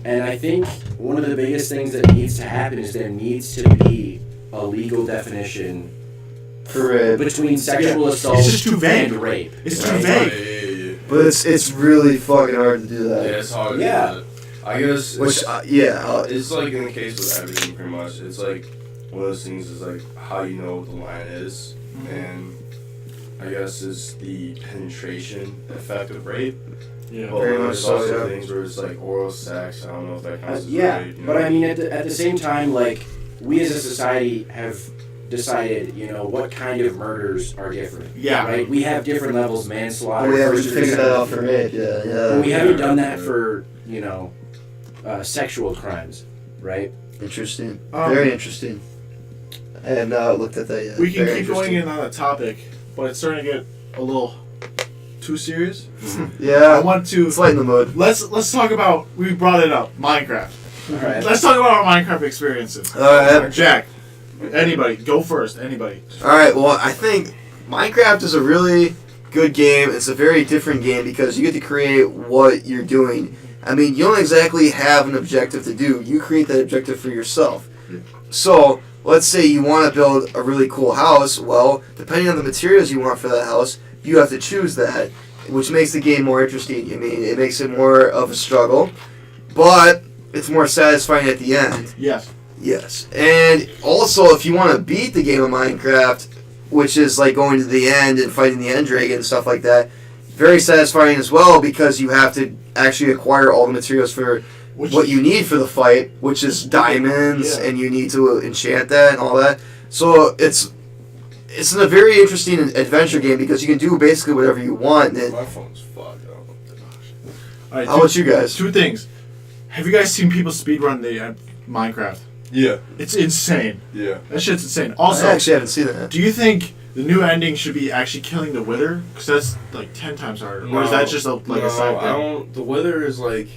And I think one of the biggest things that needs to happen is there needs to be a legal definition For rape. between sexual assault It's just too vague. and rape. It's right? too Yeah, vague. yeah, yeah. But it's really fucking hard to do Yeah, that. it's hard. Yeah. To do that. I guess. Which, It's like in the case with everything, pretty much. It's like one of those things is like how you know what the line is, and I guess is the penetration effect of rape. Yeah. But Very much there's so, also yeah. things where it's like oral sex. I don't know if that counts as Yeah, rape. but I mean, at the same time, like, we as a society have decided, what kind of murders are different. Yeah. Right? We have different levels, manslaughter. we haven't versus figured that out for rape. Yeah. But we haven't done that Yeah. for, sexual crimes, right? Interesting. Um, Very interesting. I have not looked at that yet. We can Very keep going interesting. in on that topic, but it's starting to get a little too serious. I Yeah. want to It's lighten the mood. let's talk about. We brought it up, Minecraft. All right. Let's talk about our Minecraft experiences. Alright. Jack, anybody, go first. Anybody. Alright, well, I think Minecraft is a really good game. It's a very different game because you get to create what you're doing. I mean, you don't exactly have an objective to do. You create that objective for yourself. So, let's say you want to build a really cool house. Well, depending on the materials you want for that house, you have to choose that, which makes the game more interesting. I mean, it makes it more of a struggle, but it's more satisfying at the end. Yes. Yes. And also, if you want to beat the game of Minecraft, which is like going to the end and fighting the end dragon and stuff like that, very satisfying as well because you have to actually acquire all the materials for what you need for the fight, which is diamonds, Yeah. and you need to enchant that and all that. So it's a very interesting adventure game because you can do basically whatever you want. And My phone's fucked up. All right. how about you guys? Two things. Have you guys seen people speedrun the Minecraft? Yeah. It's insane. Yeah. That shit's insane. Also, I actually haven't seen that. do you think the new ending should be actually killing the Wither? Because that's like 10 times harder. Or is that just a side I thing? don't. The Wither is like,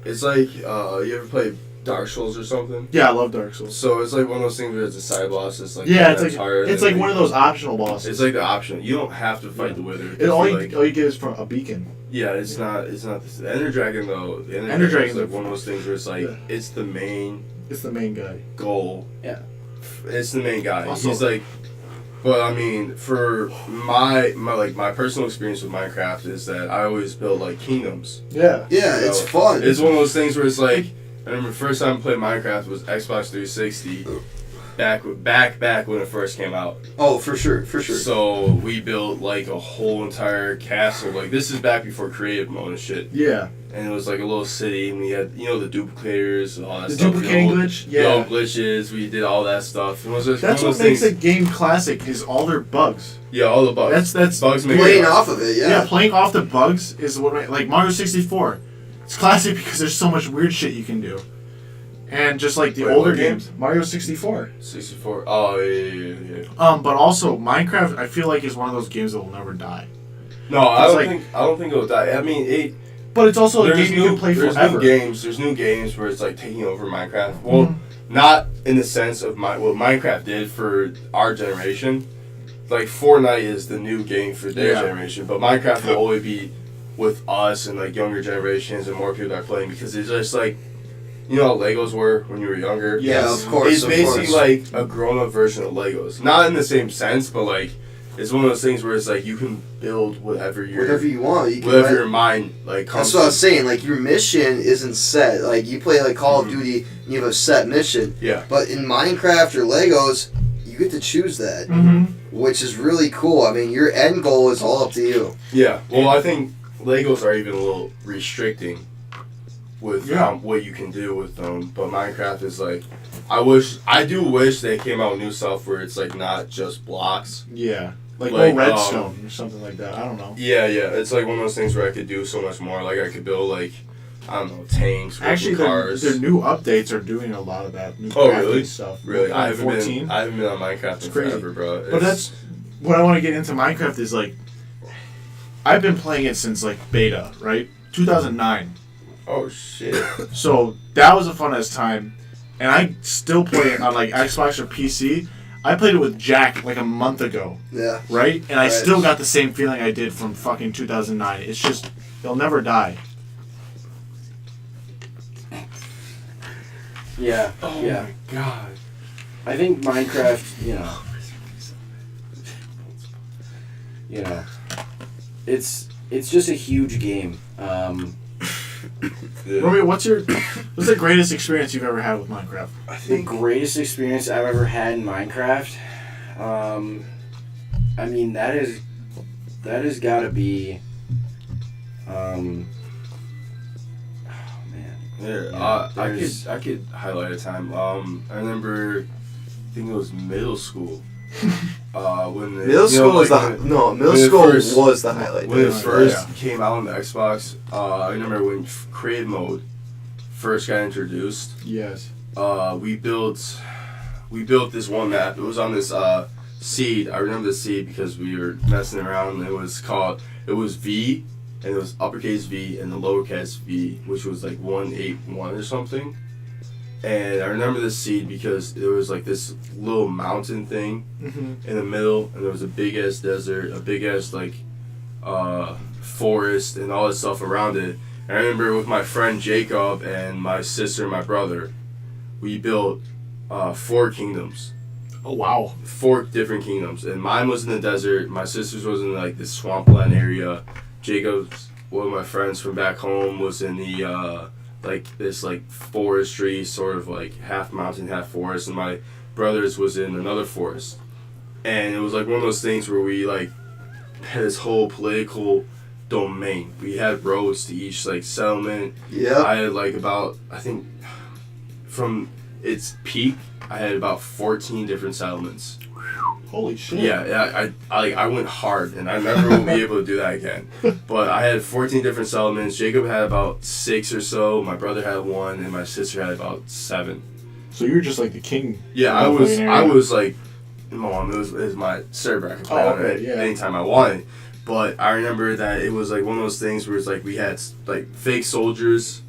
it's like you ever play Dark Souls or something. Yeah, I love Dark Souls. So it's like one of those things where it's a side boss. It's like Yeah, it's like and one of those optional bosses. It's like the option. You don't have to fight the Wither. It all you get is from a beacon. Yeah, it's not. The Ender Dragon though. The Ender Dragon is like one of those things where it's like it's the main. It's the main guy. Goal. Yeah. It's the main guy. Also, he's like. But I mean, for my personal experience with Minecraft is that I always build like kingdoms. Yeah. Yeah, it's fun. It's one of those things where it's like I remember the first time I played Minecraft was Xbox 360. Back when it first came out. Oh, for sure. So we built like a whole entire castle. Like this is back before creative mode and shit. Yeah. And it was like a little city, and we had the duplicators and all that the stuff. The duplicating glitch. Yeah. The old glitches. We did all that stuff. That's what makes a game classic. Is all their bugs. Yeah, all the bugs. That's bugs. Playing off of it. Yeah. Yeah, playing off the bugs is what like Mario 64. It's classic because there's so much weird shit you can do. And just like the older games, Mario 64. 64. Oh yeah. But also Minecraft, I feel like is one of those games that will never die. No, I don't think it'll die. I mean, But it's also a game you can play forever. There's new games where it's like taking over Minecraft. Well, not in the sense of what Minecraft did for our generation. Like Fortnite is the new game for their generation, but Minecraft will always be with us and like younger generations and more people that are playing because it's just like. You know how Legos were when you were younger? Yeah, of course. It's basically like a grown-up version of Legos. Not in the same sense, but like it's one of those things where it's like you can build whatever you want. Whatever your mind like comes. That's what I was saying. Like your mission isn't set. Like you play like Call of Duty, and you have a set mission. Yeah. But in Minecraft or Legos, you get to choose that, which is really cool. I mean, your end goal is all up to you. Yeah. Well, I think Legos are even a little restricting. With what you can do with them, but Minecraft is like, I do wish they came out with new stuff where it's like not just blocks. Yeah, like Redstone or something like that. I don't know. Yeah, it's like one of those things where I could do so much more. Like I could build like, I don't know, tanks, actually cars. Their new updates are doing a lot of that new really stuff. Really, I haven't 14. been on Minecraft in forever, bro. But that's what I want to get into. Minecraft is like, I've been playing it since like beta, right? 2009. Oh shit! So that was a fun ass time, and I still play it on like Xbox or PC. I played it with Jack like a month ago. Yeah. Right, and I still got the same feeling I did from fucking 2009. It's just it'll never die. Yeah. Oh yeah. my god! I think Minecraft, it's just a huge game. Romeo, what's the greatest experience you've ever had with Minecraft? I think the greatest experience I've ever had in Minecraft, I mean that has got to be, oh man. Yeah, I could highlight a time. I remember, I think it was middle school. When middle school was the highlight. When it first came out on the Xbox, I remember when creative mode first got introduced. Yes. We built this one map. It was on this seed. I remember the seed because we were messing around. It was V, and it was uppercase V and the lowercase V, which was like 181 or something. And I remember this seed because there was like this little mountain thing in the middle, and there was a big ass desert, a big ass like forest, and all this stuff around it. And I remember with my friend Jacob and my sister and my brother, we built 4 kingdoms. Oh wow! 4 different kingdoms, and mine was in the desert. My sister's was in like this swampland area. Jacob's, one of my friends from back home, was in the like this like forestry sort of like half mountain half forest, and my brother's was in another forest. And it was like one of those things where we like had this whole political domain. We had roads to each like settlement. Yeah. I had like about, I think from its peak I had about 14 different settlements. Holy shit. Yeah, I went hard, and I never will be able to do that again. But I had 14 different settlements. Jacob had about 6 or so. My brother had 1, and my sister had about 7. So you were just like the king. Yeah, I was like, Mom, it was my server. I could play on it anytime I wanted. But I remember that it was like one of those things where it's like we had like fake soldiers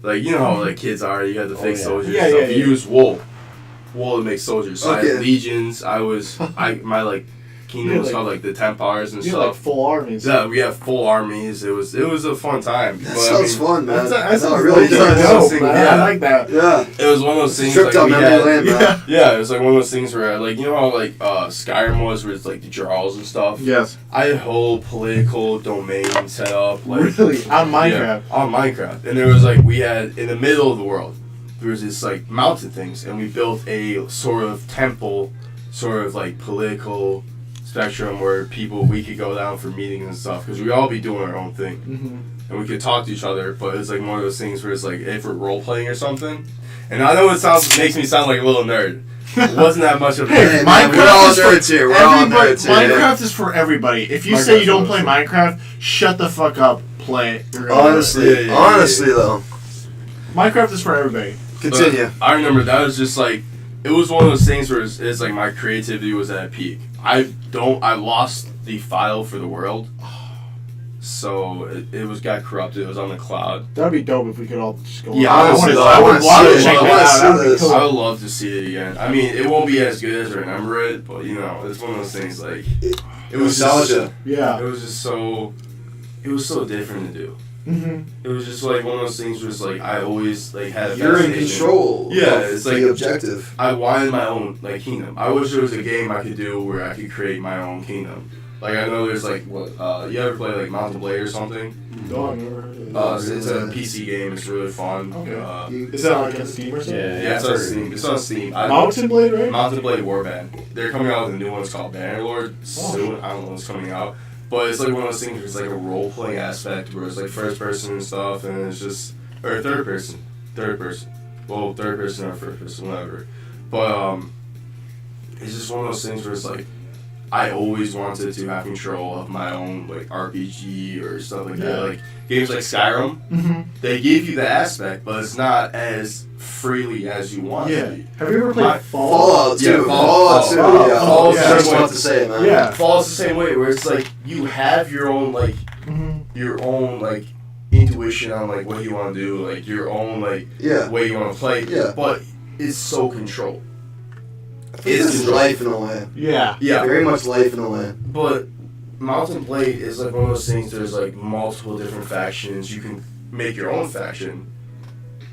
Like, you know how like kids are, you got the fake soldiers Yeah, and stuff. yeah, You use wool to make soldiers. So I Okay. had legions, my like kingdom was called like the Templars and You like stuff. full armies. Yeah, we have full armies. It was a fun time. That But, sounds fun, man. That's No, a it really really does. dope, man. Yeah. I like that. Yeah. It was one of those things Trip like down we memory had, lane, man. yeah, it was like one of those things where like, you know how like Skyrim was where it's like the draws and stuff. Yes. I had a whole political domain set up, like Really? On Minecraft. Yeah, on Minecraft, and there was like we had in the middle of the world, there was this like mountain things, and we built a sort of temple, sort of like political spectrum where we could go down for meetings and stuff because we all be doing our own thing, and we could talk to each other. But it's like one of those things where it's like if we're role playing or something, and I know it makes me sound like a little nerd. It wasn't that much of a Hey, nerd. man, we're all nerds here. We're all Everybody- nerds here. Minecraft is for everybody. If you say you don't play Minecraft, shut the fuck up. Play it. You're gonna Honestly, Yeah. honestly though. Minecraft is for everybody. Continue. I remember that was just like, it was one of those things where it's like my creativity was at a peak. I lost the file for the world, so it got corrupted. It was on the cloud. That'd be dope if we could all just go. Yeah, I honestly, would I wanna love see to it. check I that wanna out. see That'd be this. cool. I would love to see it again. I mean, it won't be as good as I remember it, but you know, it's one of those things like it was Nostalgia. Yeah. It was just so, it was so different to do. Mm-hmm. It was just like one of those things where it's like I always like had a You're in fascination. control. Yeah, of it's like the objective. I wanted my own like kingdom. I wish there was a game I could do where I could create my own kingdom. Like I know there's like what you ever play like Mountain Blade or something? No, I've never heard of it. It's a PC game. It's really fun. Okay. Is that like on Steam or something? Yeah, it's on Steam. It's on Steam. Mountain Blade, right? Mountain Blade Warband. They're coming out with a new one. It's called Bannerlord soon. I don't know what's coming out. But it's like one of those things where it's like a role playing aspect where it's like first person and stuff, and it's just or third person. Well, third person or first person, whatever. But it's just one of those things where it's like I always wanted to have control of my own like RPG or stuff like that. Like games like Skyrim, they give you the aspect, but it's not as freely as you want it to be. Have you ever played Fallout too. Yeah, Fallout too. Fallout. Yeah. Fallout's I was the about same to say, man. Yeah. Fallout's the same way, where it's like you have your own like intuition on like what you want to do, like your own like Yeah. way you want to play. Yeah. But it's so controlled. This is life in a way. Yeah. Yeah. Very much life in a way. But Mountain Blade is like one of those things. There's like multiple different factions. You can make your own faction.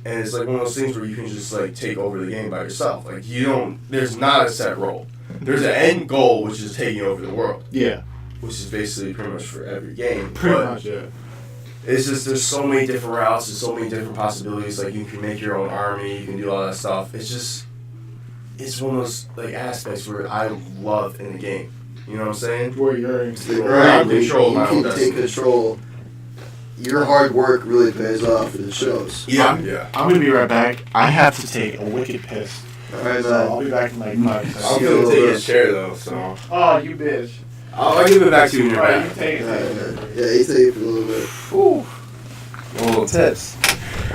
And it's like one of those things where you can just like take over the game by yourself. Like there's not a set role. There's an end goal, which is taking over the world, Yeah. which is basically pretty much for every game. Pretty But much, yeah. it's just there's so many different routes, there's so many different possibilities. Like you can make your own army, you can do all that stuff. It's one of those like aspects where I love in the game. You know what I'm saying? Where you're in Right. I'm in control of You my own can take destiny. control. Your hard work really pays off and it shows. Yeah. I'm gonna be right back. I have to take a wicked piss. Alright, So man. I'll be back in like 5 I'm seconds. gonna take his chair though, so Oh, you bitch. I'll give it back to you when you're Alright, you back. take Alright, it. man. Yeah, you take it for a little bit. Whew. Little tips.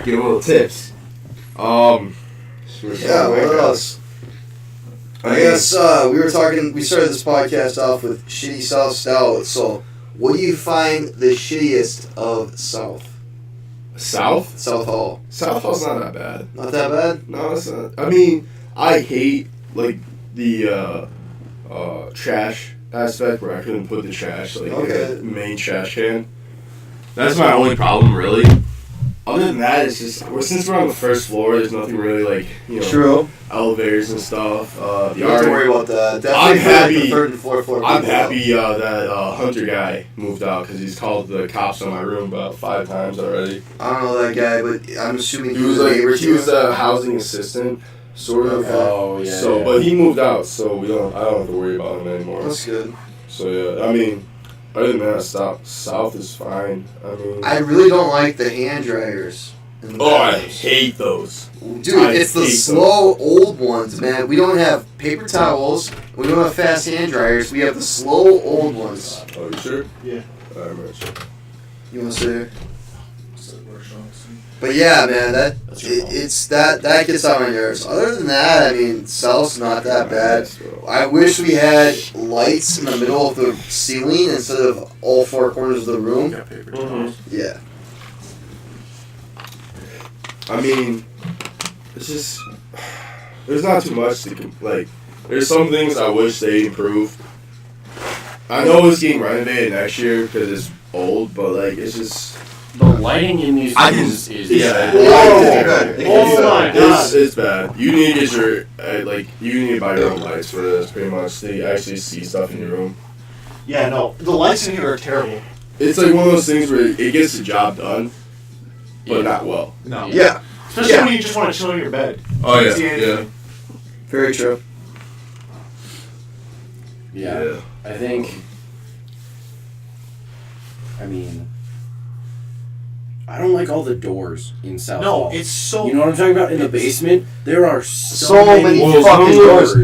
Give a little tips. Yeah, what else? I guess we started this podcast off with shitty South Stout. So, what do you find the shittiest of South? South? South Hall. South Hall's not that bad. Not that bad? No, it's not. I mean, I hate like the trash aspect where I couldn't put the trash like Okay. in the main trash can. That's my only problem, really. Other than that, it's just since we're on the first floor, there's nothing really like True. elevators and stuff. You don't have to worry about that. Definitely I'm like happy- the third and fourth floor. I'm people. happy that Hunter guy moved out because he's called the cops on my room about 5 times already. I don't know that guy, but I'm assuming He was a neighbor he was to a housing assistant, sort of. Okay. Oh, yeah. So, yeah. but he moved out, so I don't have to worry about him you. anymore. That's good. So yeah, I mean, other than that, South is fine. I mean, I really don't like the hand dryers. in the I bathrooms. hate those. Dude, I it's the hate slow old ones, man. We don't have paper towels. We don't have fast hand dryers. We have the slow old ones. Oh, you sure? Yeah. I'm not sure. You want to sit there? But yeah, man, that gets on my nerves. Other than that, I mean, South's not that bad. I wish we had lights in the middle of the ceiling instead of all 4 corners of the room. Got paper Mhm. towels. Yeah. I mean, it's just there's not too much to like. There's some things I wish they improved. I know it's getting renovated next year because it's old, but like it's just The lighting in these rooms is bad. It's bad. You need to get your you need to buy your own lights for this. Pretty much, to actually see stuff in your room. Yeah, no, the lights in here are terrible. It's like one of those things where it gets the job done, but not well. No. Yeah. Especially when you just want to chill in your bed. Oh Can't see yeah. anything. Very true. Yeah. I think. I mean, I don't like all the doors in South No, Hall. it's so. You know what I'm talking about? In the basement, there are so So many fucking doors.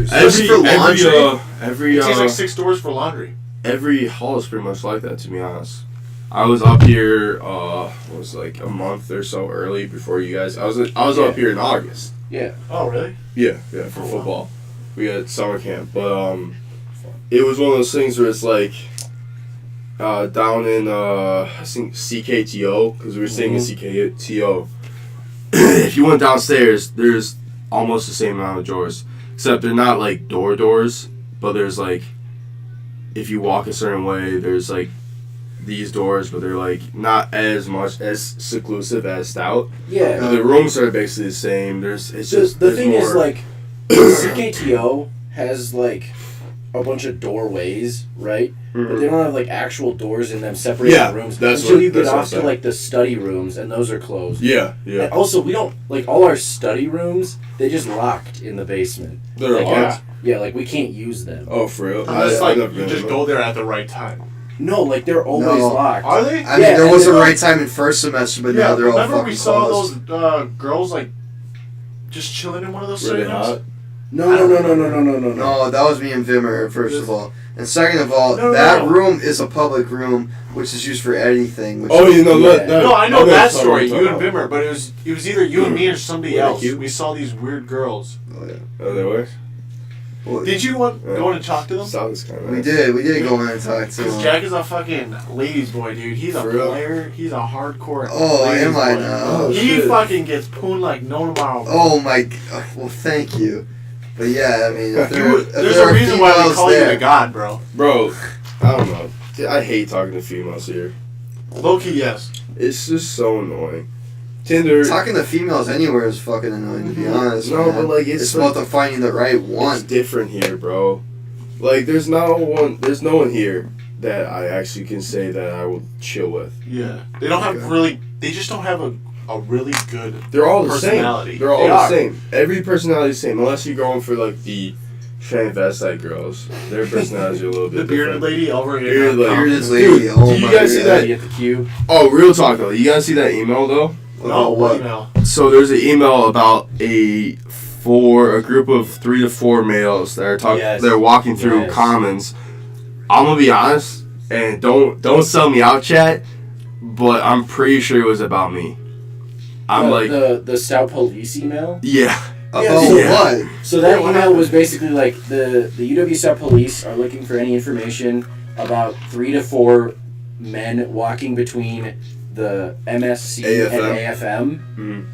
Every It takes like 6 doors for laundry. every hall is pretty much like that. To be honest, I was up here. Was like a month or so early before you guys. I was up here in August. Yeah. Oh, really? Yeah, for football. We had summer camp, but it was one of those things where it's like down in I think CKTO, because we were staying in CKTO. If you went downstairs, there's almost the same amount of doors, except they're not like doors, but there's like if you walk a certain way, there's like these doors, but they're like not as much as seclusive as Stout. Yeah. The rooms are basically the same. The thing is, like, CKTO has, like, a bunch of doorways, right? But they don't have, like, actual doors in them separating rooms until you get off to, like, the study rooms, and those are closed. Yeah. And also, we don't, like, all our study rooms, they just locked in the basement. They're locked? Yeah, like, we can't use them. Oh, for real? Unless, like, you just go there at the right time. No, like, they're always locked. Are they? I mean, there was a right time in first semester, but now they're all fucking remember we saw closed. those girls, like, just chilling in one of those Were they study rooms? hot? No. No, that was me and Vimmer, first of all. And second of all, that room is a public room, which is used for anything. Which Oh, you know Yeah. No, I know Okay, that sorry, story. sorry. You and Vimmer, but it was either you and me or somebody Were they else. cute? We saw these weird girls. Oh, yeah. Oh, they were? Well, Did you go in and talk to them? Stout is kind of we did go in and talk to Because him. Jack is a fucking ladies boy, dude. He's a For real? player. He's a hardcore. Oh, ladies am I boy. now? Oh, He shit. fucking gets pooned like no tomorrow. Oh my, well, thank you. But yeah, I mean, if There's there a are reason why we females call you there, the god, bro. Bro, I don't know. I hate talking to females here. Low key, yes. It's just so annoying. Tinder. talking to females anywhere is fucking annoying, to be honest. No, man. but, like, it's about the finding the right It's one. different here, bro. Like, there's no one here that I actually can say that I will chill with. Yeah. They don't have really. They just don't have a really good. They're all the same. Personality. They're all They the are. same. Every personality is the same, unless you're going for like the transvestite girls. Their personalities are a little bit The bearded different. lady over here. Bearded lady. Bearded lady, Dude, oh do you my guys see God. that? At the cube. Oh, real talk though. You guys see that email though? No, what? email? So there's an email about a group of 3 to 4 males that are Yes. they're walking through Yes. commons. I'm gonna be honest, and don't sell me out, chat, but I'm pretty sure it was about me. I'm like, the Stout Police email. yeah. About Yeah. what? So that email was basically like the UW Stout Police are looking for any information about 3 to 4 men walking between the MSC and AFM. Mhm.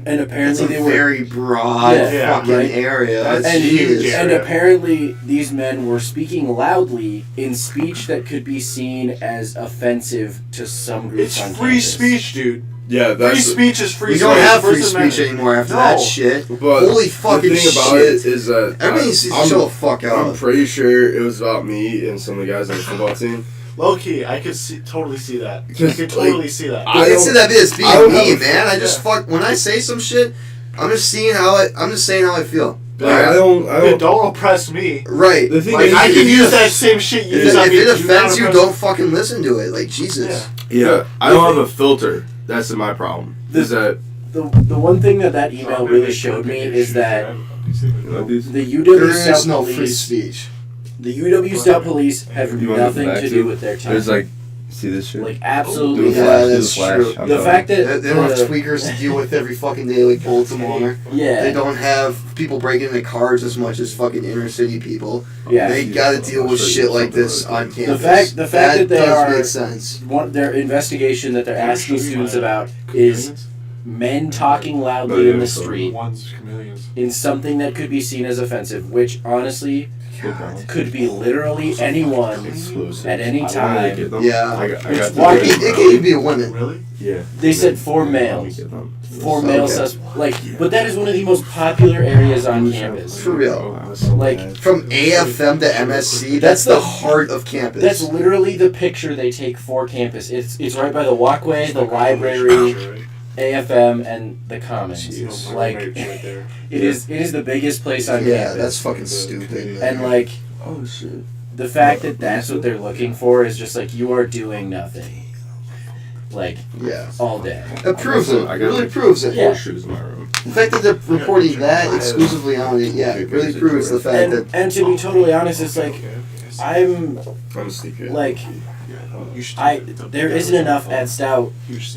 And It's apparently a they were very broad Yeah, fucking right. area. That's That's huge. huge. and apparently these men were speaking loudly in speech that could be seen as offensive to some groups It's on free campus. speech, dude. Yeah, Free that's speech is free We speech. don't have free First speech Amendment. anymore after No. that shit. but Holy fucking the thing about shit. it is that Everybody needs to I'm- chill the fuck I'm out. pretty sure it was about me and some of the guys on the football team. Low key, I could totally see that. I Because, could like, totally see that. I I don't- see that as I being don't me, have a- man. I just fuck when I say some shit. I'm just saying how I feel. Like, I don't. Dude, don't oppress me. Right. The thing Like, is, I if can you- use that same shit you If use on it me. Do offends not you, oppress don't fucking listen to it. Like Jesus. Yeah. yeah, I don't have a filter. That's my problem. Is that The one thing that email really showed me is that the There UW Stout is no free Police, speech. the UW Stout Police have You wanna nothing go back to to- do with their time. there's like, see this shit? Like absolutely Yeah, nothing. that's true. The fact that They don't have tweakers to deal with every fucking day like Baltimore. yeah, They don't have people breaking into cars as much as fucking inner city people. yeah. They gotta deal with shit like this on campus. the fact that they does are- make sense. Their investigation that they're asking students about is men talking loudly in the street One's chameleons. in something that could be seen as offensive, which honestly could be literally anyone at any time. Yeah. It's walking. It can even be a woman. Really? Yeah. They said 4 males. 4 male but that is one of the most popular areas on campus. For real. Like From AFM to MSC, that's the heart of campus. That's literally the picture they take for campus. It's right by the walkway, the library, AFM, and the Commons. Like it is the biggest place on yeah, campus. that's fucking stupid. And like Oh shit. the fact that that's what they're looking for is just like you are doing nothing. Like Yeah. all day. It proves it. I It got really like proves it. Yeah. Shoes in my room. The fact that they're reporting that exclusively on it, yeah, it really proves the fact that. And to be totally honest, it's like I'm I'm sleepy. like there isn't enough at Stout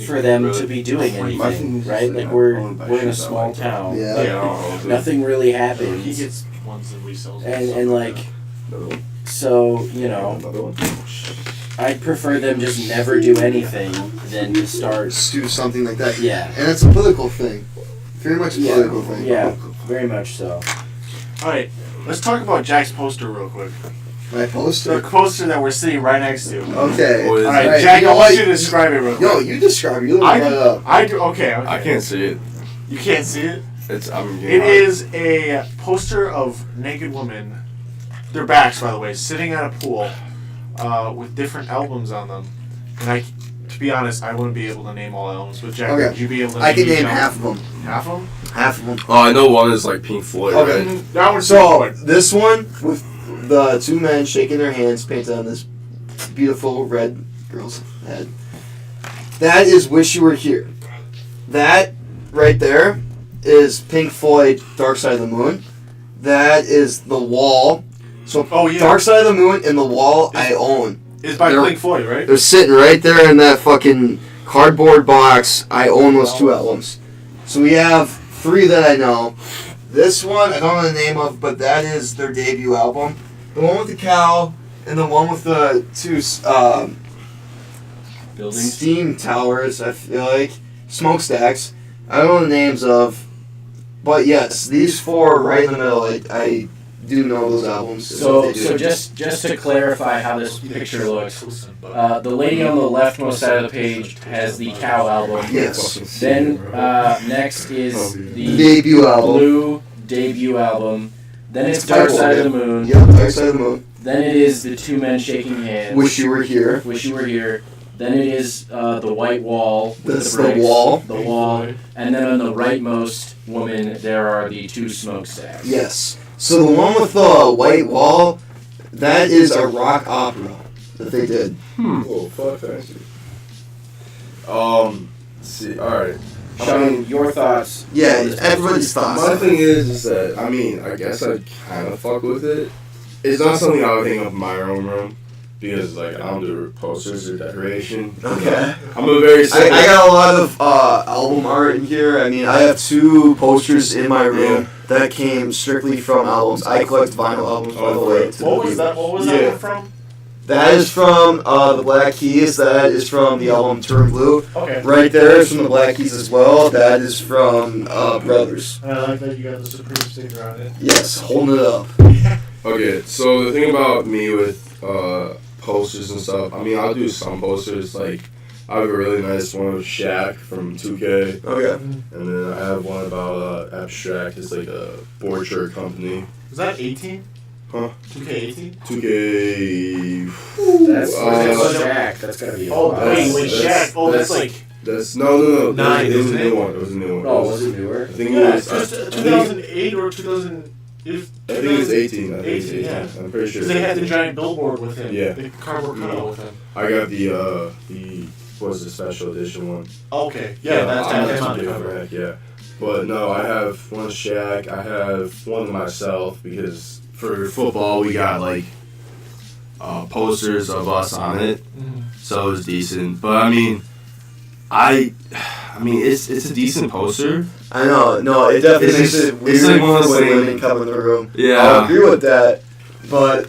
for them to be doing anything, right? Like we're in a small town. Yeah. Like, nothing really He happens. gets ones and resells. And like so, you know, Another one. I'd prefer them just never do anything than to start. Do something like that. Yeah. And it's a political thing. Very much a political thing. Yeah, very much so. Alright, let's talk about Jack's poster real quick. My The poster? poster that we're sitting right next to. Okay. What is Alright, Alright, Jack, you know I want what? you to describe it real quick. Yo, you describe it. You look I right do, up. I do. Okay. I can't see it. You can't see it? It It is a poster of naked women, their backs, by the way, sitting at a pool with different albums on them. And to be honest, I wouldn't be able to name all albums, but Jack, Okay. would you be able to I can each name album? half of them. Half of them? Half of them. Oh, I know one is like Pink Floyd, Okay. right? That one's So, Pink Floyd. this one with the 2 men shaking their hands painted on this beautiful red girl's head. That is Wish You Were Here. That right there is Pink Floyd, Dark Side of the Moon. That is The Wall. So, Oh, yeah. Dark Side of the Moon and The Wall I own. It's by They're- Pink Floyd, right? They're sitting right there in that fucking cardboard box. I own those 2 albums. So we have 3 that I know. This one, I don't know the name of, but that is their debut album. The one with the cow, and the one with the 2 Buildings. steam towers, I feel like. Smokestacks. I don't know the names of. But yes, these 4 right in the middle, I do know those albums. So They do. just to clarify how this picture looks, the lady on the leftmost side of the page has the Cow album. Yes. Then next is The the debut album. Blue debut album. Then it's Dark Side of the Moon. Yep, Dark Side of the Moon. Then it is the 2 men shaking hands. Wish You Were Here. Wish You Were Here. Then it is the White Wall. with That's the The bricks, Wall. The Wall. And then on the rightmost woman, there are the 2 smokestacks. Yes. So the one with the white wall, that is a rock opera that they did. Oh, fuck, thank you. Let's see, alright. Shawn, your thoughts? Yeah, on this everybody's thoughts. My thing is that, I mean, I guess I kind of fuck with it. It's not something I would hang up in my own room. Because, like, I don't do posters or decoration. Okay. I'm a very I got a lot of album art in here. I mean, I have 2 posters in my room that came strictly from albums. I collect vinyl albums, by the way. What was that? What was that one from? That is from the Black Keys. That is from the album Turn Blue. Okay. Right there is from the Black Keys as well. That is from Brothers. I like that you got the Supreme sticker on it. Yes, holding it up. Okay, so the thing about me with posters and stuff, I mean, I'll do some posters, like, I have a really nice one of Shaq from 2K, Okay. and then I have one about Abstract, it's like a board shirt company. Is that 18? Huh? 2K18? 2K... That's Uh, Shaq. That's gotta be a Oh, lot. wait, Shaq. Oh, that's like... That's, no. 9, It was a isn't new it? one, it was a new one. Oh, was it newer? I think Yeah, it it's was... just I think 2008 or 2000... I think it was 18. I think it was 18. Yeah. I'm pretty sure. Because they had the giant billboard with him. Yeah. The cardboard cutout with him. I got the what was the special edition one? Okay. Yeah, that's on the different, cover. yeah. But no, I have one Shaq. I have one myself because for football we got like posters of us on it, so it was decent. But I mean, it's a decent poster. I know, no, it definitely makes It's it just- weird it's like one of those when things- women come in the room. Yeah. I'll agree with that, but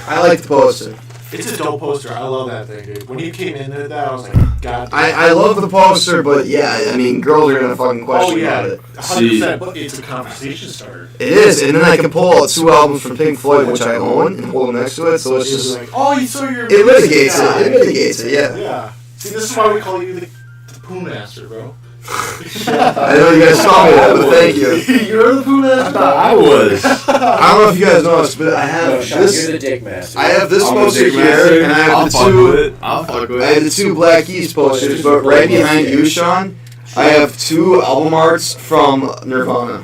I like the poster. It's a dope poster. I love that thing, dude. When you came into that, I was like, God. I love the poster, but yeah, I mean, girls are gonna fucking question about it. 100%. But it's a conversation starter. It is, and then I can pull out 2 albums from Pink Floyd, which I own, and hold them next to it. So it's just like, oh, you saw your. It mitigates it. It mitigates it. Yeah. Yeah. See, this is why we call you the Poo Master, bro. I know you guys saw me that, but thank you. You're the Poo Master. I was. I don't know if you guys know this, but I have Shawn, this. you're the dick master. I have this I'm poster a dick here, master. and I have I'll the fuck 2. with it. I'll fuck with I have it. the 2 Black Keys posters, but right behind you, Shawn, I have 2 album arts from Nirvana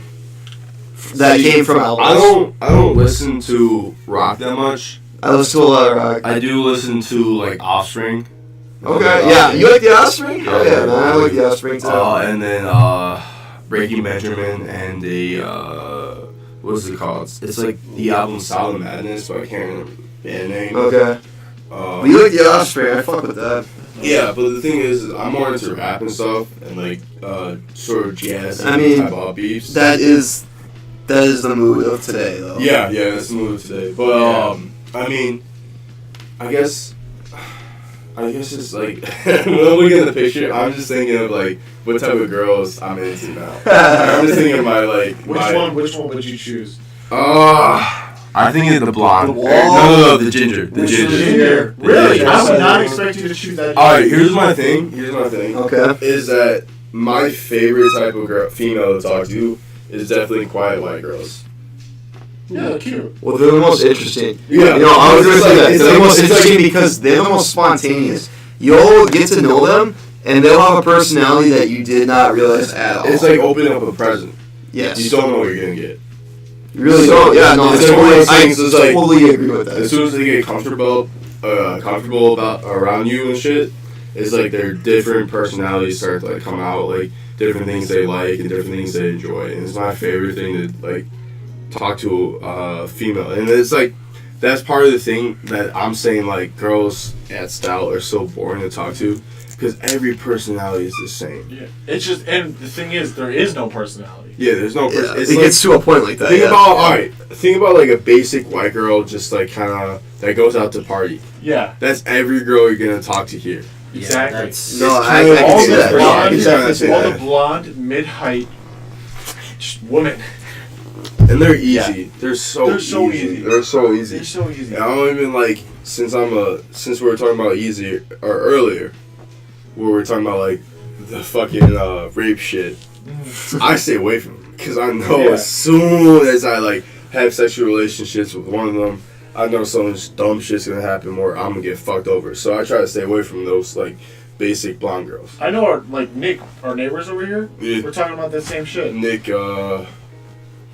that came from albums. I don't listen to rock that much. I listen to a lot of rock. I do listen to like Offspring. Okay, yeah, you like the Offspring? Oh yeah, man, I like the Offspring too. And then Breaking Benjamin and the what's it called? It's like the album Solid Madness, but I can't remember the band name. Okay. But you like the Offspring? I fuck with that. Yeah, but the thing is, I'm more into rap and stuff, and like sort of jazz and I mean, type of beats. That is the mood of today, though. Yeah, that's the mood of today. But I mean, I guess it's like when I'm looking at the picture, I'm just thinking of like what type of girls I'm into now. I'm just thinking of my like. Which one would you choose? I think it's the blonde. The No, the ginger. The ginger. Really? Yeah. I would not expect you to choose that. Alright, here's my thing. Okay. Is that my favorite type of girl, female to talk to is definitely quiet white girls. Yeah, cute. Well, they're the most interesting. Yeah. You know, I was gonna say that. It's They're the like- most it's interesting like- because they're the most spontaneous. You'll get to know them, and they'll have a personality that you did not realize at all. It's like opening up a present. yes. You don't know what you're gonna get. You really don't. Yeah, no, It's it's like one of those I things, it's like- totally agree with that. As soon as they get comfortable about around you and shit, it's like their different personalities start to like come out, like different things they like and different things they enjoy. And it's my favorite thing to like talk to a female. And it's like that's part of the thing that I'm saying like girls at Stout are so boring to talk to because every personality is the same. Yeah. It's just, and the thing is, there is no personality. Yeah, there's no. Yeah, It's it like, gets to a point like that. think yeah. about alright. Think about like a basic white girl, just like kind of that goes out to party. Yeah. That's every girl you're gonna talk to here. Exactly. That's, No, It's I kinda can all see the that. blonde, Yeah, I can definitely see all that. the blonde, mid-height women. And they're easy. They're so They're so easy. easy. They're so easy. They're so easy. And I don't even like since we were talking about easy or earlier, where we were talking about like the fucking rape shit. I stay away from them because I know Yeah. as soon as I like have sexual relationships with one of them, I know some dumb shit's gonna happen where I'm gonna get fucked over. So I try to stay away from those like basic blonde girls. I know Nick, our neighbors over here, Yeah. we're talking about the same shit. Nick,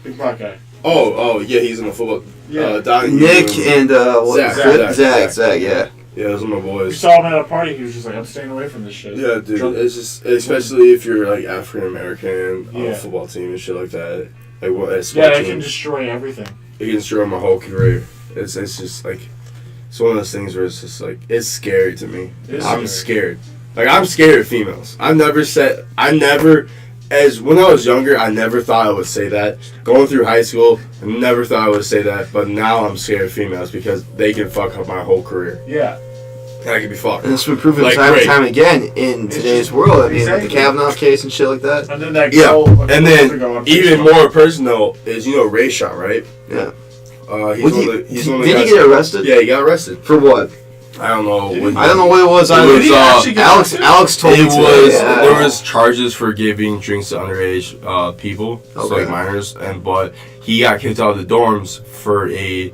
Big black guy. oh yeah, he's in the football. Yeah. Donnie, Nick he's in- and Zach, yeah. yeah, those are my We boys. saw him at a party, he was just like, I'm staying away from this shit. Yeah, dude. Drunk- It's just, especially if you're like African American on Yeah. a football team and shit like that. Like, what? Yeah, it can destroy everything. It can destroy my whole career. It's just like, it's one of those things where it's just like, it's scary to me. It is I'm scary. scared. Like, I'm scared of females. When I was younger, I never thought I would say that. Going through high school, I never thought I would say that. But now I'm scared of females because they can fuck up my whole career. Yeah. And I can be fucked. And it's been proven Like time and rape. time again in today's world. I mean, Exactly. the Kavanaugh case and shit like that. And then that Yeah, girl. and then even more personal is Ray Shawn, right? Yeah. He's one of the Did guys. he get arrested? Yeah, he got arrested. For what? I don't know. I don't know what it was. It was, Alex told me It today. was Yeah. there was charges for giving drinks to underage people, so Okay. like minors, but he got kicked out of the dorms for a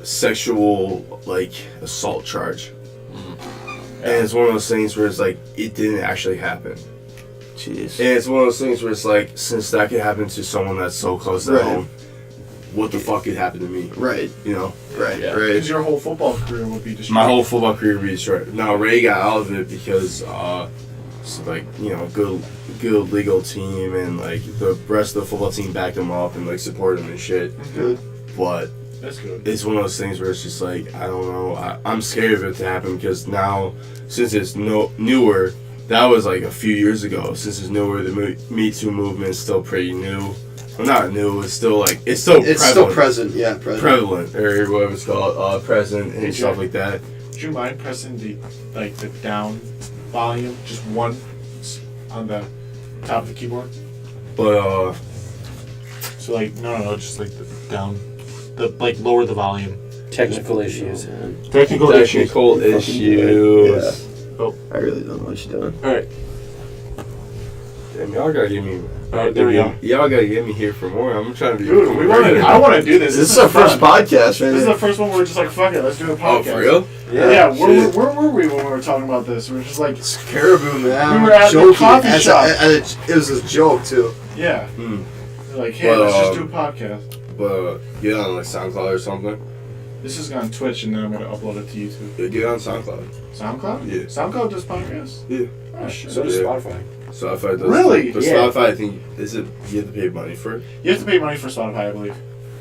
sexual like assault charge. And it's one of those things where it's like it didn't actually happen. Jeez. And it's one of those things where it's like since that could happen to someone that's so close to Right. home, what the fuck could happen to me? Right. You know? Right. Yeah. Right. Because your whole football career would be destroyed. My whole football career would be destroyed. Now Ray got out of it because it's like, good legal team and like the rest of the football team backed him up and like supported him and shit. Good. But That's good. it's one of those things where it's just like I don't know. I'm scared of it to happen because now since it's newer, that was like a few years ago. Since it's newer, the Me Too movement is still pretty new. well, not new. It's still prevalent. It's still present. Yeah, present. Prevalent, or whatever it's called, present and stuff like that. Do you mind pressing the down volume, just one on the top of the keyboard? But So no, just the down, lower the volume. Technical issues. Technical issues. Yeah. Oh, I really don't know what you're doing. all right. Damn, y'all gotta give me. Alright, there we go. Y'all gotta get me here for more. I'm trying to be. Dude, I want to do this. This is our first podcast, right? This is the first one where we're just like, fuck it, let's do a podcast. Oh, for real? Yeah, where were we when we were talking about this? We were just like, It's Caribou, man. We were at the coffee shop. It was a joke, too. yeah. Hmm. We're like, hey, let's just do a podcast. But get on SoundCloud or something. This is on Twitch, and then I'm going to upload it to YouTube. Yeah, get on SoundCloud. SoundCloud? Yeah. SoundCloud does podcasts? Yeah. Oh, shit. So does Spotify. Spotify does. Really? The Yeah. Spotify, I think, you have to pay money for it? You have to pay money for Spotify, I believe.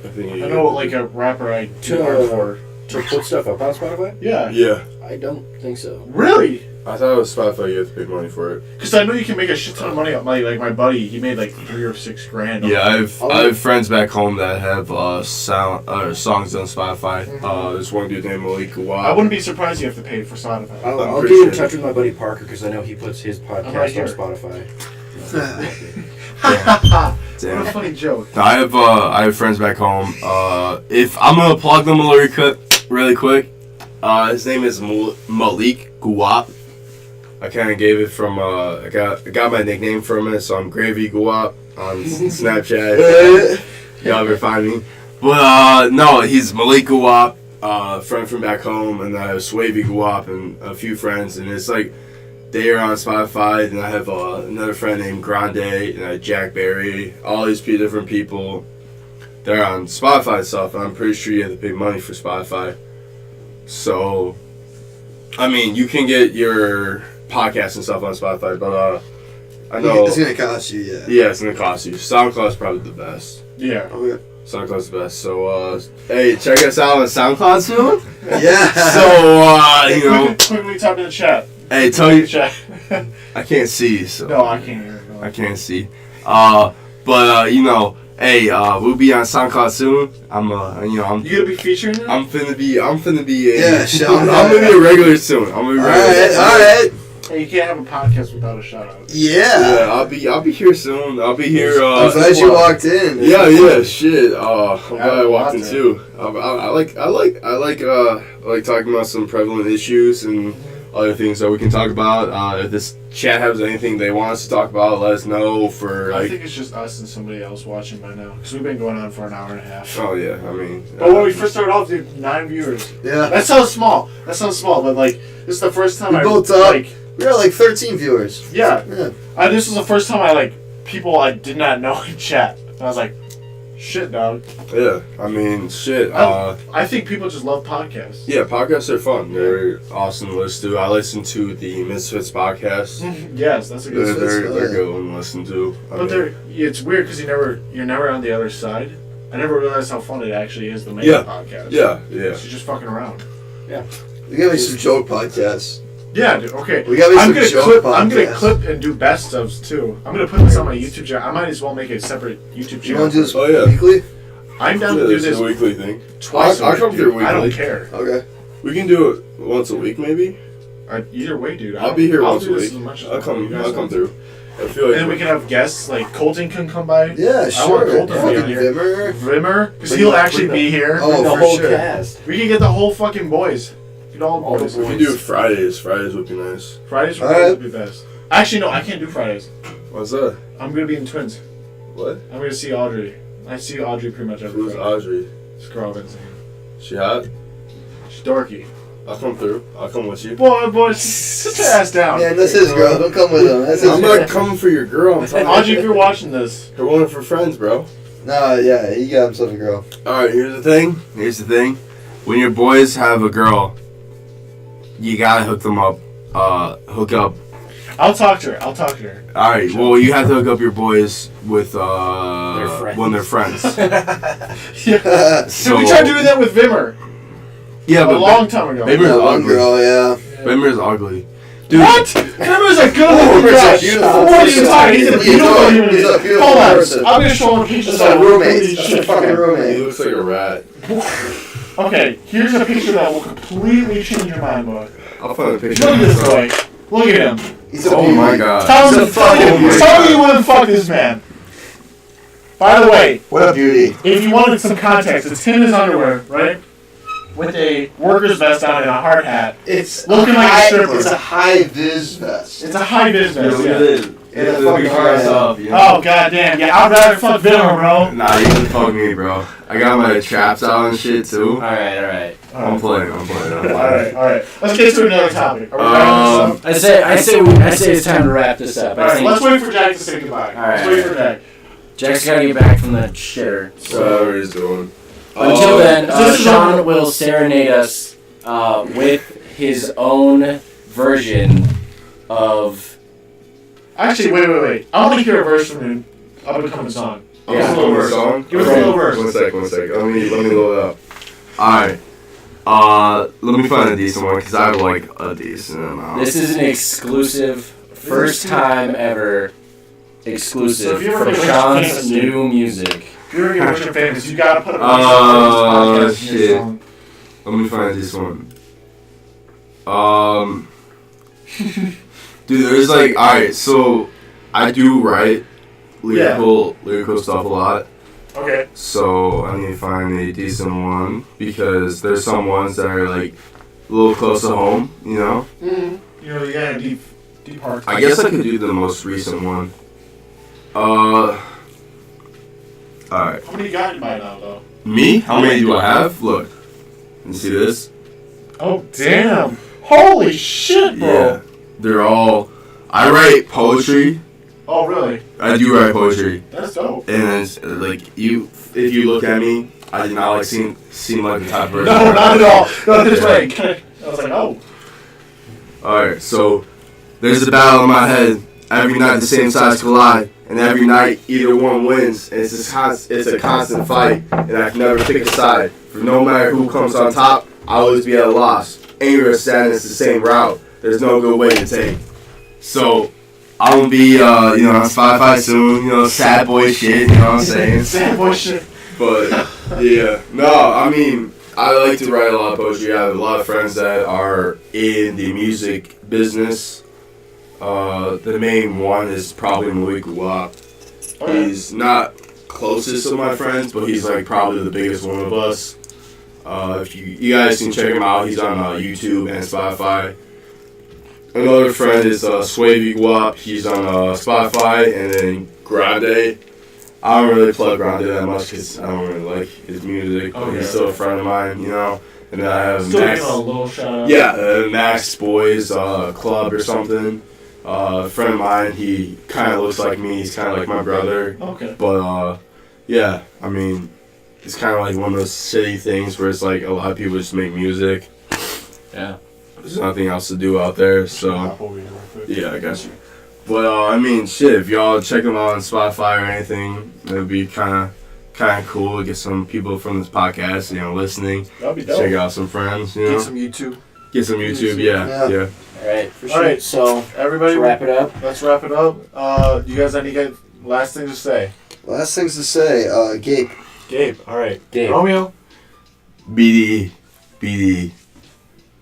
I think I know, a rapper I do To- art for. To put stuff up on Spotify? Yeah. Yeah. I don't think so. Really? I thought it was Spotify, you have to pay money for it. Because I know you can make a shit ton of money. My buddy, he made like $3 or $6 grand. Yeah, I have friends back home that have songs on Spotify. There's one dude named Malik Guwap. I wouldn't be surprised you have to pay for Spotify. I'll pretty get in sure. touch with my buddy Parker because I know he puts his right podcast here. on Spotify. What a Damn. funny joke. I have friends back home. If I'm gonna plug them really quick, his name is Malik Guwap. I kind of gave it from I got my nickname from it, so I'm Gravy Guwap on Snapchat. Y'all ever find me? But no, he's Malik Guwap, friend from back home, and I have Swavy Guwap and a few friends, and it's like they are on Spotify, and I have another friend named Grande and Jack Berry. All these different people, they're on Spotify and stuff, and I'm pretty sure you have to pay money for Spotify. So, I mean, you can get your podcasts and stuff on Spotify, but I know It's going to cost you, yeah. yeah, it's gonna cost you. SoundCloud's probably the best. Yeah. Okay. SoundCloud's the best. So, hey, check us out on SoundCloud soon. Yeah. So, Quickly type in the chat. hey, tell you, Chat. I can't see, so No, I can't hear. I can't see. Hey, we'll be on SoundCloud soon. I'm You gonna be featuring it? I'm finna be a, Yeah, Shawn. I'm gonna be a regular soon. I'm gonna be regular. Alright. Hey, you can't have a podcast without a shout out. Yeah. Yeah, I'll be here soon. I'll be here. I'm glad you walked in. Yeah, shit. I'm glad I walked in Walked in. too. I like talking about some prevalent issues and other things that we can talk about. If this chat has anything they want us to talk about, let us know. I think it's just us and somebody else watching by now. Because we've been going on for an hour and a half. Oh yeah, I mean. But when we first started off, dude, 9 viewers. Yeah. That sounds small. But this is the first time We I built up. We got like 13 viewers. Yeah. Yeah. This was the first time people I did not know in chat. And I was like, shit, dog. Yeah, I mean, shit. I think people just love podcasts. Yeah, podcasts are fun. They're awesome to listen to. I listen to the Misfits podcast. Yes, that's a good. They're Misfits, good one to listen to. It's weird because you're never on the other side. I never realized how fun it actually is to make Yeah. a podcast. Yeah. You're just fucking around. We got me some joke podcasts. Yeah, dude. Okay. We got me I'm some gonna joke clip. podcasts. I'm gonna clip and do best ofs too. I'm gonna put this on my YouTube channel. I might as well make a separate YouTube You channel. want to do this Oh, yeah. weekly? I'm down to Yeah, do it's this a weekly thing. twice. I'll a come week, through dude. I don't weekly. care. Okay. We can do it once a week, maybe. Either way, dude. I'll be here I'll once do a this week. as much as I'll come. you guys I'll come want. through. I feel like. And then we can have guests like Colton can come by. Yeah, I sure. want Colton to be Fucking on here. Vimmer. Vimmer, because Bring he'll the- actually bring be here. Oh, the for whole sure. cast. We can get the whole fucking boys. Get all the All the boys. we can do Fridays. Fridays would be nice. Fridays Alright. would be best. Actually, no, I can't do Fridays. What's that? I'm gonna be in Twins. What? I'm gonna see Audrey. I see Audrey pretty much every Who's Friday. Audrey? This girl I've been seeing. She hot? She's dorky. I'll come through. I'll come with you. Boy, sit your ass down. Yeah, that's his girl. Don't come with him. That's his I'm girl. not coming for your girl. I'm talking Audrey, if you're watching this, We're one for friends, bro. Nah, yeah, he got himself a girl. Alright, here's the thing. When your boys have a girl, you gotta hook them up. Hook up. I'll talk to her. Alright, well, you have to hook up your boys with, friends. when they're friends. Yeah. So, we tried doing that with Vimmer yeah, a but long time ago. Vimmer's That one ugly. girl, yeah. Vimmer's ugly. Dude. What? Zimmer's a good Zimmer's a guy. beautiful What are you talking? He's a beautiful human He's being. a beautiful Hold on. person. I'm gonna show him a picture. That's a roommate. That's a fucking He roommate. looks like a rat. Okay, here's a picture that will completely change your mind, boy. I'll find a picture. Look at this boy. Look at him. He's a Oh my god. Tell He's a fucking me you wouldn't fuck this man. By the way, What a beauty. if you wanted some context, it's him in his underwear, right? With a worker's vest on and a hard hat. It's Looking like a stripper. It's a high vis vest. It's a high vis vest. Look Yeah. at this. And a fucking hard hat. Oh goddamn! Yeah, I'd rather fuck Vimmer, bro. Nah, you can fuck me, bro. I got my traps out and shit too. Alright. I'm playing. All right. Let's get to another topic. Are we wrapping this up? I say it's time to wrap this up. All right, let's wait for Jack to say goodbye. Let's wait for Jack. Jack's gotta get back from the shitter. So Whatever he's doing. until then, this is Shawn will serenade us with his own version of. Actually, wait. I want to hear a verse from him. I'll become a song. I'm Give us a gonna little do a verse. song. Give us a little verse. One sec. Let me load it up. Alright. Let me find a decent one because I have like a decent amount. This is an exclusive, first time ever exclusive So if you ever from get Shawn's famous, new music. If you're gonna get famous, you gotta put a Oh, podcast in your shit. song. Let me find this one. Dude, there's like, alright, so I do write lyrical stuff a lot. Okay. So I need to find a decent one because there's some ones that are like a little close to home, you know? You know, you got a deep heart. I guess I could do the most recent one. Alright. How many you got by now, though? Me? How many do I have? Look. You see this? Oh, damn. Holy shit, bro. Yeah. They're all. I write poetry. Oh, really? I do write poetry. That's dope. And it's like if you look at me, I do not like seem like the type of person. No, not at all. No, this way. I was like, oh. Alright, so there's a battle in my head. Every night the same sides collide, and every night either one wins. And it's a constant fight, and I can never pick a side. For no matter who comes on top, I always be at a loss. Anger or sadness, the same route. There's no good way to take. So I'm gonna be on Spotify soon. Sad boy shit. You know what I'm saying? Sad boy shit. But yeah, no, I mean, I like to write a lot of poetry. I have a lot of friends that are in the music business. The main one is probably Malik Guap. He's not closest of my friends, but he's like probably the biggest one of us. If you guys can check him out, he's on YouTube and Spotify. Another friend is Swavey Guap. He's on Spotify, and then Grande. I don't really plug Grande that much because I don't really like his music, but he's still a friend of mine, you know. And then I have Still Max. giving a little shout out. Yeah, Max Boys Club or something. A friend of mine, he kind of looks like me. He's kind of like my brother. Okay. But yeah, I mean, it's kind of like one of those shitty things where it's like a lot of people just make music. Yeah. There's nothing else to do out there, so yeah, I got you. But I mean, shit, if y'all check them out on Spotify or anything, it'd be kind of cool to get some people from this podcast, listening. That'd be dope. Check out some friends, Get some YouTube. Get some YouTube, yeah. Alright, for sure. All right, So everybody, let's wrap it up. let's wrap it up. You guys have any last things to say? Last things to say, Gabe. Gabe, all right. Gabe. Romeo, BD,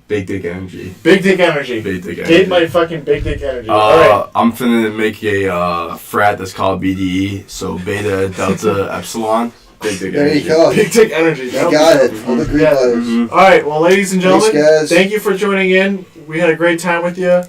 Big Dick Energy. big dick energy. Big Dick Energy. Gabe, my fucking big dick energy. All right. I'm finna make a frat that's called BDE, so Beta Delta Epsilon. Big Dick There Energy. you go. Big dick energy. You got it. All the green Yeah. letters. Mhm. All right, well, ladies and gentlemen, Thanks, guys. thank you for joining in. We had a great time with you,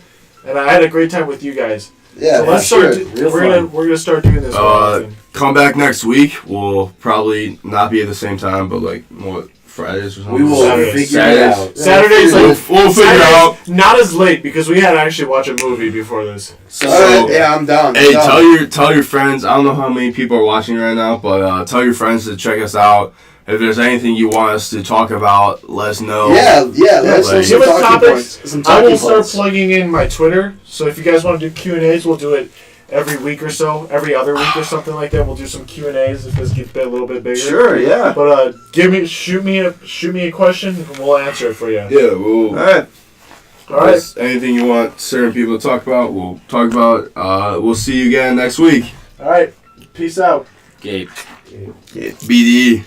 and I had a great time with you guys. Yeah, So let's sure. start. Real We're gonna start doing this. more often. Come back next week. We'll probably not be at the same time, but like more Fridays or something. We will Saturdays. figure it out. Saturdays, We'll like figure Saturdays, out. not as late because we had to actually watch a movie before this. So, Alright, yeah, I'm down. Hey, I'm down. tell your friends. I don't know how many people are watching right now, but tell your friends to check us out. If there's anything you want us to talk about, let us know. Yeah, let's like- do some Give us talking topics. points. Some I talking will start points. plugging in my Twitter. So if you guys want to do Q&As, we'll do it every week or so, every other week or something like that. We'll do some Q&As if this gets a little bit bigger. Sure, yeah. But shoot me a question and we'll answer it for you. Yeah. We'll. Alright. All right. Just anything you want certain people to talk about, we'll talk about. We'll see you again next week. All right. Peace out. Gabe. BD.